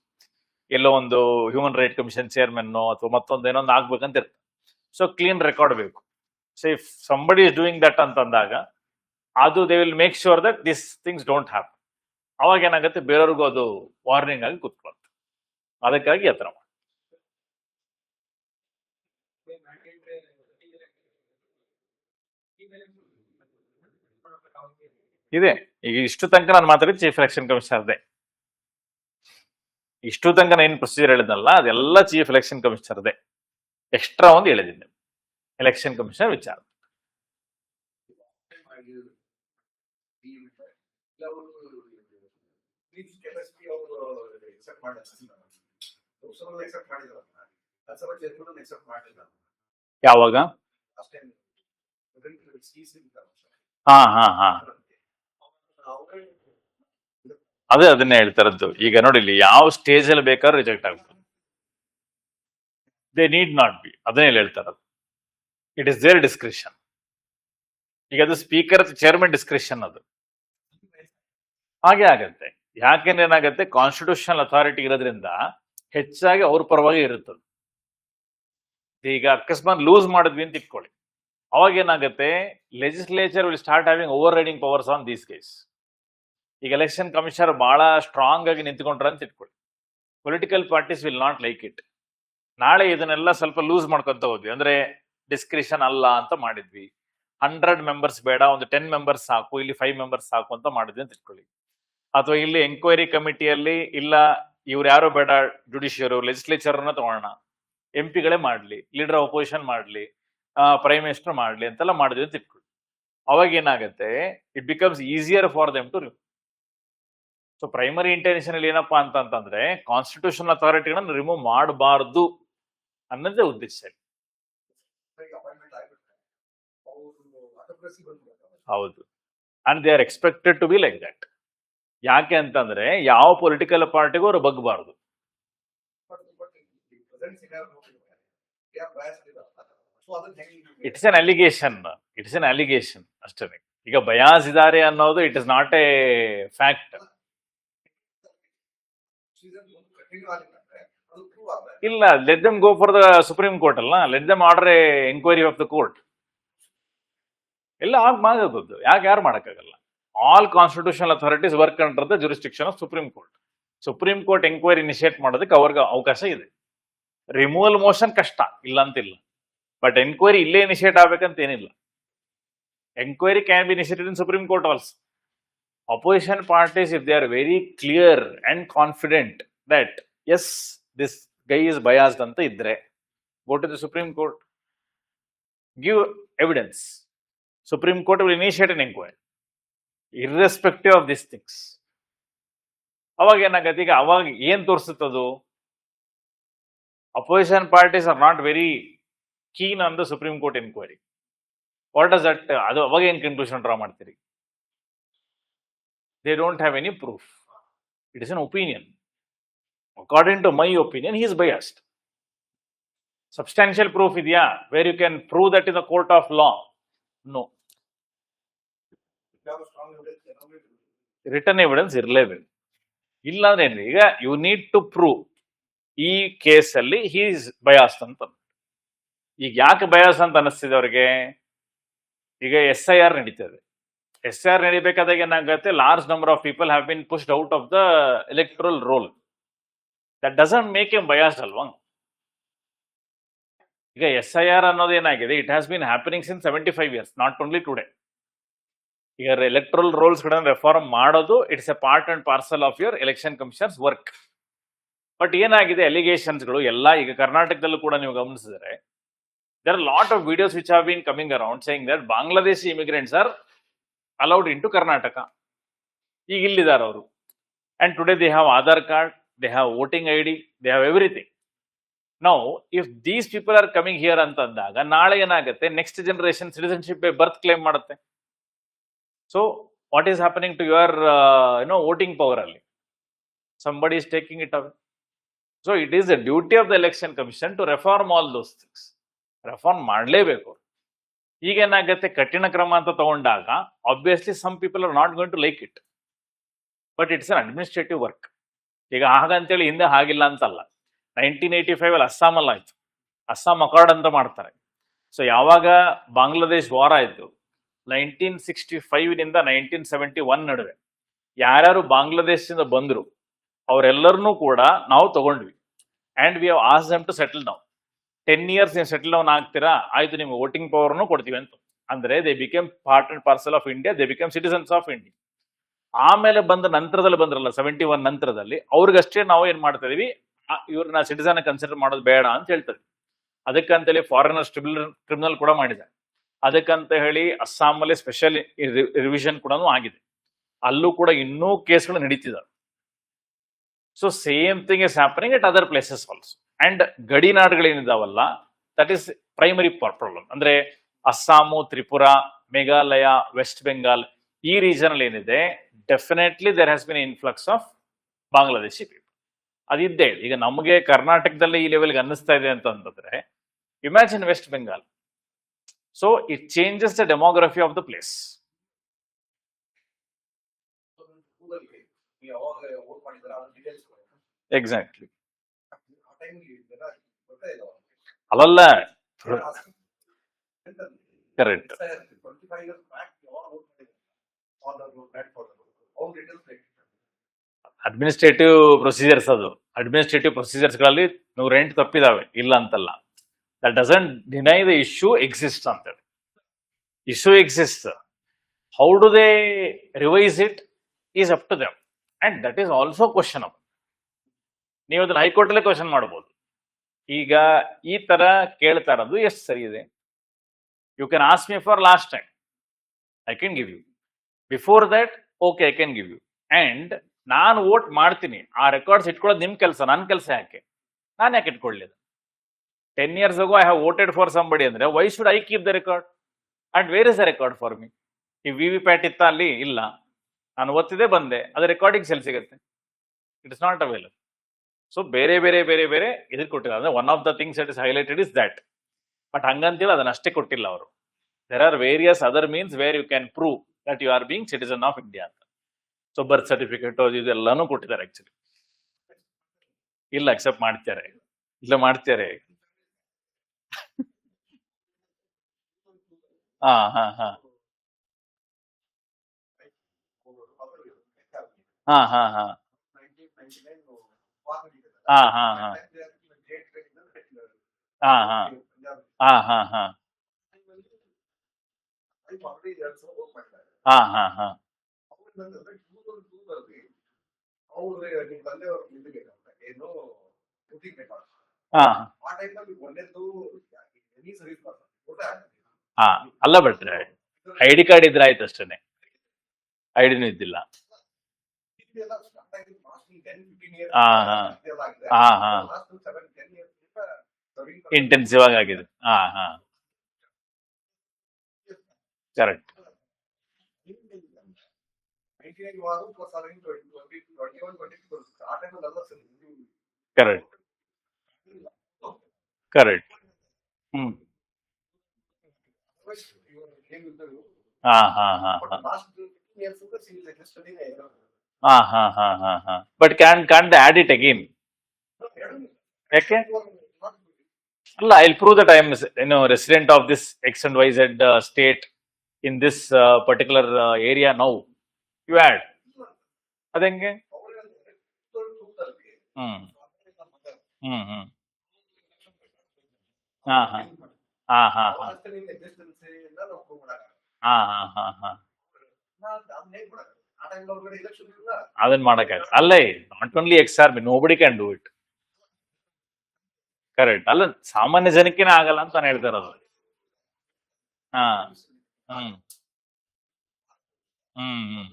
ಎಲ್ಲೋ ಒಂದು ಹ್ಯೂಮನ್ ರೈಟ್ ಕಮಿಷನ್ ಚೇರ್ಮನ್ ಅಥವಾ ಮತ್ತೊಂದು ಏನೊಂದು ಆಗ್ಬೇಕಂತ ಇರ್ತದೆ. ಸೊ ಕ್ಲೀನ್ ರೆಕಾರ್ಡ್ ಬೇಕು. So if somebody is doing that ಅಂತಂದಾಗ ಅದು they will make sure that this things don't happen. ಅವಾಗ ಏನಾಗುತ್ತೆ, ಬೇರೆಯವ್ರಿಗೂ ಅದು ವಾರ್ನಿಂಗ್ ಆಗಿ ಕೂತ್ಕೊಳ್ಳುತ್ತೆ. ಅದಕ್ಕಾಗಿ ಆ ಥರ ಮಾಡಿ. ಇದೆ. ಈಗ ಇಷ್ಟು ತನಕ ನಾನು ಮಾತಾಡಿದ ಚೀಫ್ ಎಲೆಕ್ಷನ್ ಕಮಿಷನರ್ದೇ. ಇಷ್ಟು ತನಕ ಏನು ಪ್ರೊಸೀಜರ್ ಹೇಳಿದ್ನಲ್ಲ ಅದೆಲ್ಲ ಚೀಫ್ ಎಲೆಕ್ಷನ್ ಕಮಿಷನರ್ದೇ. ಎಕ್ಸ್ಟ್ರಾ ಒಂದು ಹೇಳಿದ್ದೀನಿ ಎಲೆಕ್ಷನ್ ಕಮಿಷನರ್ ವಿಚಾರ. ಯಾವಾಗ? ಹಾ ಹಾ ಹಾ ಅದೇ ಅದನ್ನೇ ಹೇಳ್ತಾರದ್ದು. ಈಗ ನೋಡಿ, ಇಲ್ಲಿ ಯಾವ ಸ್ಟೇಜ್ ಅಲ್ಲಿ ಬೇಕಾದ್ರೂ ರಿಜೆಕ್ಟ್ ಆಗ್ಬೋದು. ದೇ ನೀಡ್ ನಾಟ್ ಬಿ, ಅದನ್ನೇ ಹೇಳ್ತಾರದು. It is their discretion. ಈಗ ಅದು ಸ್ಪೀಕರ್ ಚೇರ್ಮನ್ ಡಿಸ್ಕ್ರಿಷನ್, ಅದು ಹಾಗೆ ಆಗತ್ತೆ. ಯಾಕೆಂದ್ರೆ ಏನಾಗುತ್ತೆ, ಕಾನ್ಸ್ಟಿಟ್ಯೂಷನಲ್ ಅಥಾರಿಟಿ ಇರೋದ್ರಿಂದ ಹೆಚ್ಚಾಗಿ ಅವ್ರ ಪರವಾಗಿ ಇರುತ್ತದೆ. ಈಗ ಅಕಸ್ಮಾತ್ ಲೂಸ್ ಮಾಡಿದ್ವಿ ಅಂತ ಇಟ್ಕೊಳ್ಳಿ, ಅವಾಗ ಏನಾಗುತ್ತೆ, legislature will start having over riding powers on these case. ಈಗ ಎಲೆಕ್ಷನ್ ಕಮಿಷನರ್ ಬಹಳ ಸ್ಟ್ರಾಂಗ್ ಆಗಿ ನಿಂತ್ಕೊಂಡ್ರ ಅಂತ ಇಟ್ಕೊಳ್ಳಿ, political parties will not like it. ನಾಳೆ ಇದನ್ನೆಲ್ಲ ಸ್ವಲ್ಪ ಲೂಸ್ ಮಾಡ್ಕೊಂತ ಹೋದ್ವಿ, ಅಂದ್ರೆ ಡಿಸ್ಕ್ರಿಷನ್ ಅಲ್ಲ ಅಂತ ಮಾಡಿದ್ವಿ, 100 ಮೆಂಬರ್ಸ್ ಬೇಡ, ಒಂದು 10 ಮೆಂಬರ್ಸ್ ಸಾಕು, ಇಲ್ಲಿ 5 ಮೆಂಬರ್ಸ್ ಸಾಕು ಅಂತ ಮಾಡಿದ್ವಿ ಅಂತ ಇಟ್ಕೊಳ್ಳಿ. ಅಥವಾ ಇಲ್ಲಿ ಎಂಕ್ವೈರಿ ಕಮಿಟಿಯಲ್ಲಿ ಇಲ್ಲ, ಇವ್ರು ಯಾರೋ ಬೇಡ, ಜುಡಿಷಿಯರು ಲೆಜಿಸ್ಲೇಚರ್ ತಗೋಣ, MP ಗಳೇ ಮಾಡ್ಲಿ, ಲೀಡರ್ ಆಫ್ ಅಪೋಸಿಷನ್ ಮಾಡ್ಲಿ, ಪ್ರೈಮ್ ಮಿನಿಸ್ಟರ್ ಮಾಡ್ಲಿ ಅಂತೆಲ್ಲ ಮಾಡಿದ್ವಿ ಅಂತ ಇಟ್ಕೊಳ್ಳಿ. ಅವಾಗ ಏನಾಗುತ್ತೆ, it becomes easier for them to remove. So primary intention ಅಲ್ಲಿ ಏನಪ್ಪಾ ಅಂತಂದ್ರೆ, ಕಾನ್ಸ್ಟಿಟ್ಯೂಷನ್ ಅಥಾರಿಟಿಗಳನ್ನ ರಿಮೂವ್ ಮಾಡಬಾರ್ದು ಅನ್ನೋದೇ ಉದ್ದೇಶ. ಹೌದು, and they are expected to be like that. ಯಾಕೆ ಅಂತಂದ್ರೆ ಯಾವ ಪೊಲಿಟಿಕಲ್ ಪಾರ್ಟಿಗೂ ಅವರು ಬಗ್ಬಾರ್ದು. It's an allegation, it's an allegation ಅಷ್ಟೇ. ಈಗ ಬಯಾಸ್ ಇದಾರೆ ಅನ್ನೋದು it is not a fact. ಇಲ್ಲ, let them go for the supreme court ಅಲ್ಲ, let them order a enquiry of the court. ಎಲ್ಲ ಆಗಬಹುದು, ಯಾಕೆ ಯಾರು ಮಾಡಕ್ಕಾಗಲ್ಲ. All constitutional authorities work under the jurisdiction of supreme court. Supreme court enquiry initiate ಮಾಡೋದಕ್ಕೆ ಅವ್ರಿಗೆ ಅವಕಾಶ ಇದೆ. ರಿಮೂವಲ್ ಮೋಷನ್ ಕಷ್ಟ, ಇಲ್ಲ ಅಂತಿಲ್ಲ, ಬಟ್ ಎಂಕ್ವೈರಿ ಇಲ್ಲೇ ಇನಿಷಿಯೇಟ್ ಆಗ್ಬೇಕಂತ ಏನಿಲ್ಲ. Enquiry can be initiated in supreme court also. Opposition parties, if they are very clear and confident that yes, this guy is biased anta idre, go to the Supreme Court, give evidence. Supreme Court will initiate an inquiry irrespective of these things. ಅವಾಗ ಏನಾಗತ್ತೆ, ಈಗ ಅವಾಗ ಏನ್ ತೋರಿಸುತ್ತದು, opposition parties are not very keen on the Supreme Court inquiry. What does that, ಅದು ಅವಾಗ ಏನ್ ಕನ್ಕ್ಲೂಷನ್ ಡ್ರಾ ಮಾಡ್ತೀರಿ? They don't have any proof. It is an opinion. According to my opinion, he is biased. Substantial proof idya where you can prove that in the court of law? No. Written evidence irrelevant. ಇಲ್ಲ ಅಂದ್ರೆ ಏನ್ರಿ, ಈಗ ಯು ನೀಡ್ ಟು ಪ್ರೂವ್ ಈ ಕೇಸ್ ಅಲ್ಲಿ ಹಿ ಇಸ್ ಬಯಾಸ್ ಅಂತ. ಈಗ ಯಾಕೆ ಬಯಾಸ್ ಅಂತ ಅನಿಸ್ತಿದೆ ಅವ್ರಿಗೆ? ಈಗ SIR ನಡೀತದೆ. SIR ನಡಿಬೇಕಾದಾಗ ಏನಾಗುತ್ತೆ, large number of people have been ಪುಶ್ಡ್ out of the electoral roll. That doesn't make M biased ಅಲ್ವಾ? ಈಗ SIR ಅನ್ನೋದು ಏನಾಗಿದೆ, it has been happening since 75 years, not only today. ಈಗ ಎಲೆಕ್ಟ್ರಲ್ ರೋಲ್ಸ್ ಗಳನ್ನ ರೆಫಾರ್ಮ್ ಮಾಡೋದು it's A part and parcel of your election commissions work. But ಏನಾಗಿದೆ, ಅಲಿಗೇಷನ್ಸ್ಗಳು ಎಲ್ಲ ಈಗ ಕರ್ನಾಟಕದಲ್ಲೂ ಕೂಡ ನೀವು ಗಮನಿಸಿದರೆ, there are lot of videos which have been coming around saying that Bangladeshi immigrants are allowed into Karnataka. ಈಗ ಇಲ್ಲಿದ್ದಾರೆ ಅವರು, and today they have Aadhaar card, they have voting ID, they have everything. Now if these people are coming here ಅಂತಂದಾಗ ನಾಳೆ ಏನಾಗುತ್ತೆ, next generation citizenship by birth claim ಮಾಡುತ್ತೆ. So what is happening to your voting power ಅಲ್ಲಿ? somebody is taking it away. So it is the duty of the election commission to reform all those things. Reform ಮಾಡಲೇಬೇಕು. ಈಗ ಏನಾಗುತ್ತೆ, ಕಠಿಣ ಕ್ರಮ ಅಂತ ತಗೊಂಡಾಗ obviously some people are not going to like it, but it's an administrative work. ಈಗ ಹಾಗಂತೇಳಿ ಹಿಂದೆ ಹಾಗಿಲ್ಲ ಅಂತಲ್ಲ. 1985 ಅಲ್ಲಿ ಅಸ್ಸಾಮಲ್ಲಿ ಆಯ್ತು, ಅಸ್ಸಾಂ ಅಕಾರ್ಡ್ ಅಂತ ಮಾಡ್ತಾರೆ. ಸೊ ಯಾವಾಗ ಬಾಂಗ್ಲಾದೇಶ್ ವಾರ್ ಆಯ್ತು 1965ನಿಂದ 1971 ನಡುವೆ ಯಾರ್ಯಾರು ಬಾಂಗ್ಲಾದೇಶದಿಂದ ಬಂದ್ರು ಅವರೆಲ್ಲರನ್ನೂ ಕೂಡ ನಾವು ತಗೊಂಡ್ವಿ. ಅಂಡ್ ವಿ ಹವ್ ಆಸ್ them to settle down. 10 years ನೀವು ಸೆಟಲ್ ಡೌನ್ ಆಗ್ತೀರಾ, ಆಯ್ತು ನಿಮ್ಗೆ ವೋಟಿಂಗ್ ಪವರ್ನು ಕೊಡ್ತೀವಿ ಅಂತ. ಅಂದ್ರೆ they became part and parcel of India, they became citizens of India. ಆಮೇಲೆ ಬಂದ ನಂತರದಲ್ಲಿ ಬಂದ್ರಲ್ಲ 71 ನಂತರದಲ್ಲಿ, ಅವ್ರಿಗಷ್ಟೇ ನಾವು ಏನ್ ಮಾಡ್ತಾ ಇದೀವಿ, ಇವ್ರನ್ನ ಸಿಟಿಸನ್ ಕನ್ಸಿಡರ್ ಮಾಡೋದು ಬೇಡ ಅಂತ ಹೇಳ್ತದೆ. ಅದಕ್ಕಂತೇಳಿ ಫಾರಿನರ್ಸ್ ಟ್ರಿಬ್ಯುನಲ್ ಕೂಡ ಮಾಡಿದೆ. ಅದಕ್ಕಂತ ಹೇಳಿ ಅಸ್ಸಾಮಲ್ಲಿ ಸ್ಪೆಷಲ್ ರಿವಿಷನ್ ಕೂಡ ಆಗಿದೆ. ಅಲ್ಲೂ ಕೂಡ ಇನ್ನೂ ಕೇಸ್ಗಳು ನಡೀತಿದ್ದಾವೆ. So same thing is happening at other places also. And ಗಡಿ ನಾಡುಗಳೇನಿದಾವಲ್ಲ, ದಟ್ ಈಸ್ ಪ್ರೈಮರಿ ಪ್ರಾಬ್ಲಮ್. ಅಂದ್ರೆ ಅಸ್ಸಾಮು, ತ್ರಿಪುರಾ, ಮೇಘಾಲಯ, ವೆಸ್ಟ್ ಬೆಂಗಾಲ್, ಈ ರೀಜನ್ ಅಲ್ಲಿ ಏನಿದೆ, definitely there has been influx of Bangladeshi people. ಅದಿದ್ದೇ. ಈಗ ನಮಗೆ ಕರ್ನಾಟಕದಲ್ಲಿ ಈ ಲೆವೆಲ್ಗೆ ಅನ್ನಿಸ್ತಾ ಇದೆ ಅಂತಂದ್ರೆ, imagine West Bengal. So it changes the demography of the place. Exactly. ಅಲ್ಲಲ್ಲ, ಕರೆಕ್ಟ್. ಅಡ್ಮಿನಿಸ್ಟ್ರೇಟಿವ್ ಪ್ರೊಸೀಜರ್ಸ್, ಅದು ಅಡ್ಮಿನಿಸ್ಟ್ರೇಟಿವ್ ಪ್ರೊಸೀಜರ್ಸ್ಗಳಲ್ಲಿ 108 ತಪ್ಪಿದಾವೆ, ಇಲ್ಲ ಅಂತಲ್ಲ. That doesn't deny the issue exist ಅಂತೇಳಿ. Issue exist. How do they revise it is up to them, and that is also questionable. ನೀವು ಅದನ್ನ ಹೈಕೋರ್ಟ್ ಅಲ್ಲೇ ಕ್ವಶನ್ ಮಾಡಬಹುದು. ಈಗ ಈ ತರ ಕೇಳ್ತಾ ಇರೋದು ಎಷ್ಟು ಸರಿ ಇದೆ? You can ask me for last time, I can give you. Before that okay, I can give you. And ನಾನು ವೋಟ್ ಮಾಡ್ತೀನಿ, ಆ ರೆಕಾರ್ಡ್ಸ್ ಇಟ್ಕೊಳ್ಳೋದು ನಿಮ್ ಕೆಲಸ, ನನ್ನ ಕೆಲಸ ಯಾಕೆ? ನಾನು ಯಾಕೆ ಇಟ್ಕೊಳ್ಳಿಲ್ಲ? 10 years ago I have voted for somebody ಅಂದ್ರೆ why should I keep the record? And where is the record for me? ಈ VVPAT ಇತ್ತ ಅಲ್ಲಿ? ಇಲ್ಲ, ನಾನು ಒತ್ತಿದೆ ಬಂದೆ, ಅದು ರೆಕಾರ್ಡಿಂಗ್ಸ್ ಎಲ್ಲಿ ಸಿಗುತ್ತೆ? It is not available. So ಬೇರೆ ಬೇರೆ ಬೇರೆ ಬೇರೆ ಇದಕ್ಕೆ ಕೊಟ್ಟಿಲ್ಲ. ಅಂದ್ರೆ one of the things that is highlighted is that. But ಹಂಗಂತಿಲ್ಲ ಅದನ್ನಷ್ಟೇ ಕೊಟ್ಟಿಲ್ಲ ಅವರು. There are various other means where you can prove that you are being citizen of India ಅಂತ. ಸೊ ಬರ್ತ್ ಸರ್ಟಿಫಿಕೇಟ್ ಇದೆಲ್ಲಾನು ಕೊಟ್ಟಿದ್ದಾರೆ. ಆಕ್ಚುಲಿ ಇಲ್ಲ, ಅಕ್ಸೆಪ್ಟ್ ಮಾಡ್ತಾರೆ, ಇಲ್ಲ ಮಾಡ್ತಾರೆ. ಹಾ ಹಾ ಹಾ ಹಾ ಹಾ ಹಾ ಹಾ ಹಾ ಹಾ ಹಾ ಹಾ ಹಾ ಹಾ ಹಾ ಹಾ ಹಾ ಹಾ ಹಾ ಹಾ ಅಲ್ಲ, ಬಟ್ ID ಕಾರ್ಡ್ ಇದ್ರೆ ಆಯ್ತು ಅಷ್ಟೇನೆ. ಐಡಿನೂ ಇದ್ದಿಲ್ಲ. ಹಾ ಹಾ ಹಾ ಹಾ ಇಂಟೆನ್ಸಿವ್ ಆಗಿದೆ. ಹಾ ಹಾ ಕರೆಕ್ಟ್. Correct correct. ಹ್ಮ್ ಹಾ ಹಾ ಹಾ ಹಾ ಹಾ ಹಾ ಹಾ ಹಾ ಹಾ but can they add it again? ಯಾಕೆ? ಅಲ್ಲ, I will prove that I am resident of this X and Y Z state in this particular area. Now you add. ಅದಂಗೆ? ಹ್ಮ್ ಹ್ಮ್ ಹ್ಮ್ ಹಾ ಹಾ ಹಾ ಹಾ ಹಾ ಹಾ ಹಾ ಹಾ ಹಾ ಅದನ್ನ ಮಾಡಕ್ಕಾಗ ಅಲ್ಲೇ. Not only ex army, nobody can do it. Correct. ಅಲ್ಲ, ಸಾಮಾನ್ಯ ಜನಕ್ಕೇನೆ ಆಗಲ್ಲ ಅಂತ ನಾನು ಹೇಳ್ತಾ ಇರೋದು. ಹಾ ಹ್ಮ್ ಹ್ಮ್ ಹ್ಮ್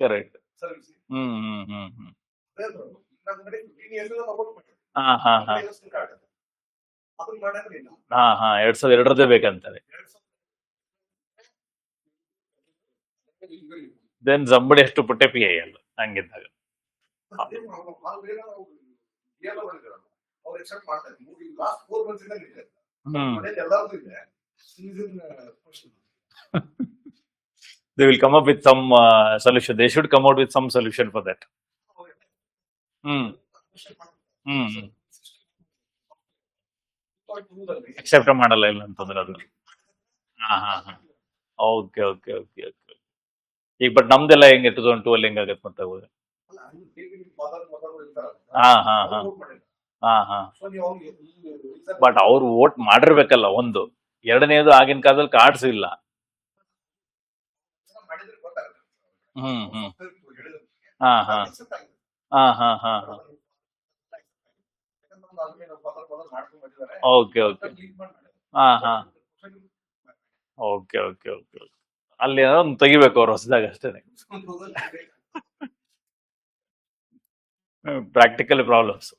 ಕರೆಕ್ಟ್. ಹ್ಮ್ ಹ್ಮ್ ಹ್ಮ್ ಹ್ಮ್ ಹಾ ಹಾ ಹಾ ಹಾ ಹಾ 2002 ಬೇಕಂತಾರೆ. ದೆನ್ ಸಂಬಡಿ ಎಷ್ಟು ಪುಟ್ಟೆ PI ಅಲ್ಲ ಹಂಗಿದ್ದಾಗ. ಹ್ಮ್ they will come up with some solution. They should come out with some solution for that. Accept ಮಾಡಲ್ಲ ಇಲ್ಲ ಅಂತಂದ್ರೆ ಅದು. Okay okay okay okay. ಈಗ ಬಟ್ ನಮ್ದೆಲ್ಲ ಹೆಂಗೆ 2002 ಹೆಂಗಾಗತ್ತೆ ಮತ್ತೆ ಹೋದ್ರೆ? ಬಟ್ ಅವ್ರು ವೋಟ್ ಮಾಡಿರ್ಬೇಕಲ್ಲ ಒಂದು. ಎರಡನೇದು ಆಗಿನ ಕಾಲದಲ್ಲಿ ಕಾರ್ಡ್ಸ್ ಇಲ್ಲ. Okay okay okay okay okay. ಅಲ್ಲಿ ಒಂದು ತೆಗಿಬೇಕು ಅವ್ರು ಹೊಸದಾಗ ಅಷ್ಟೇ. Practical problems.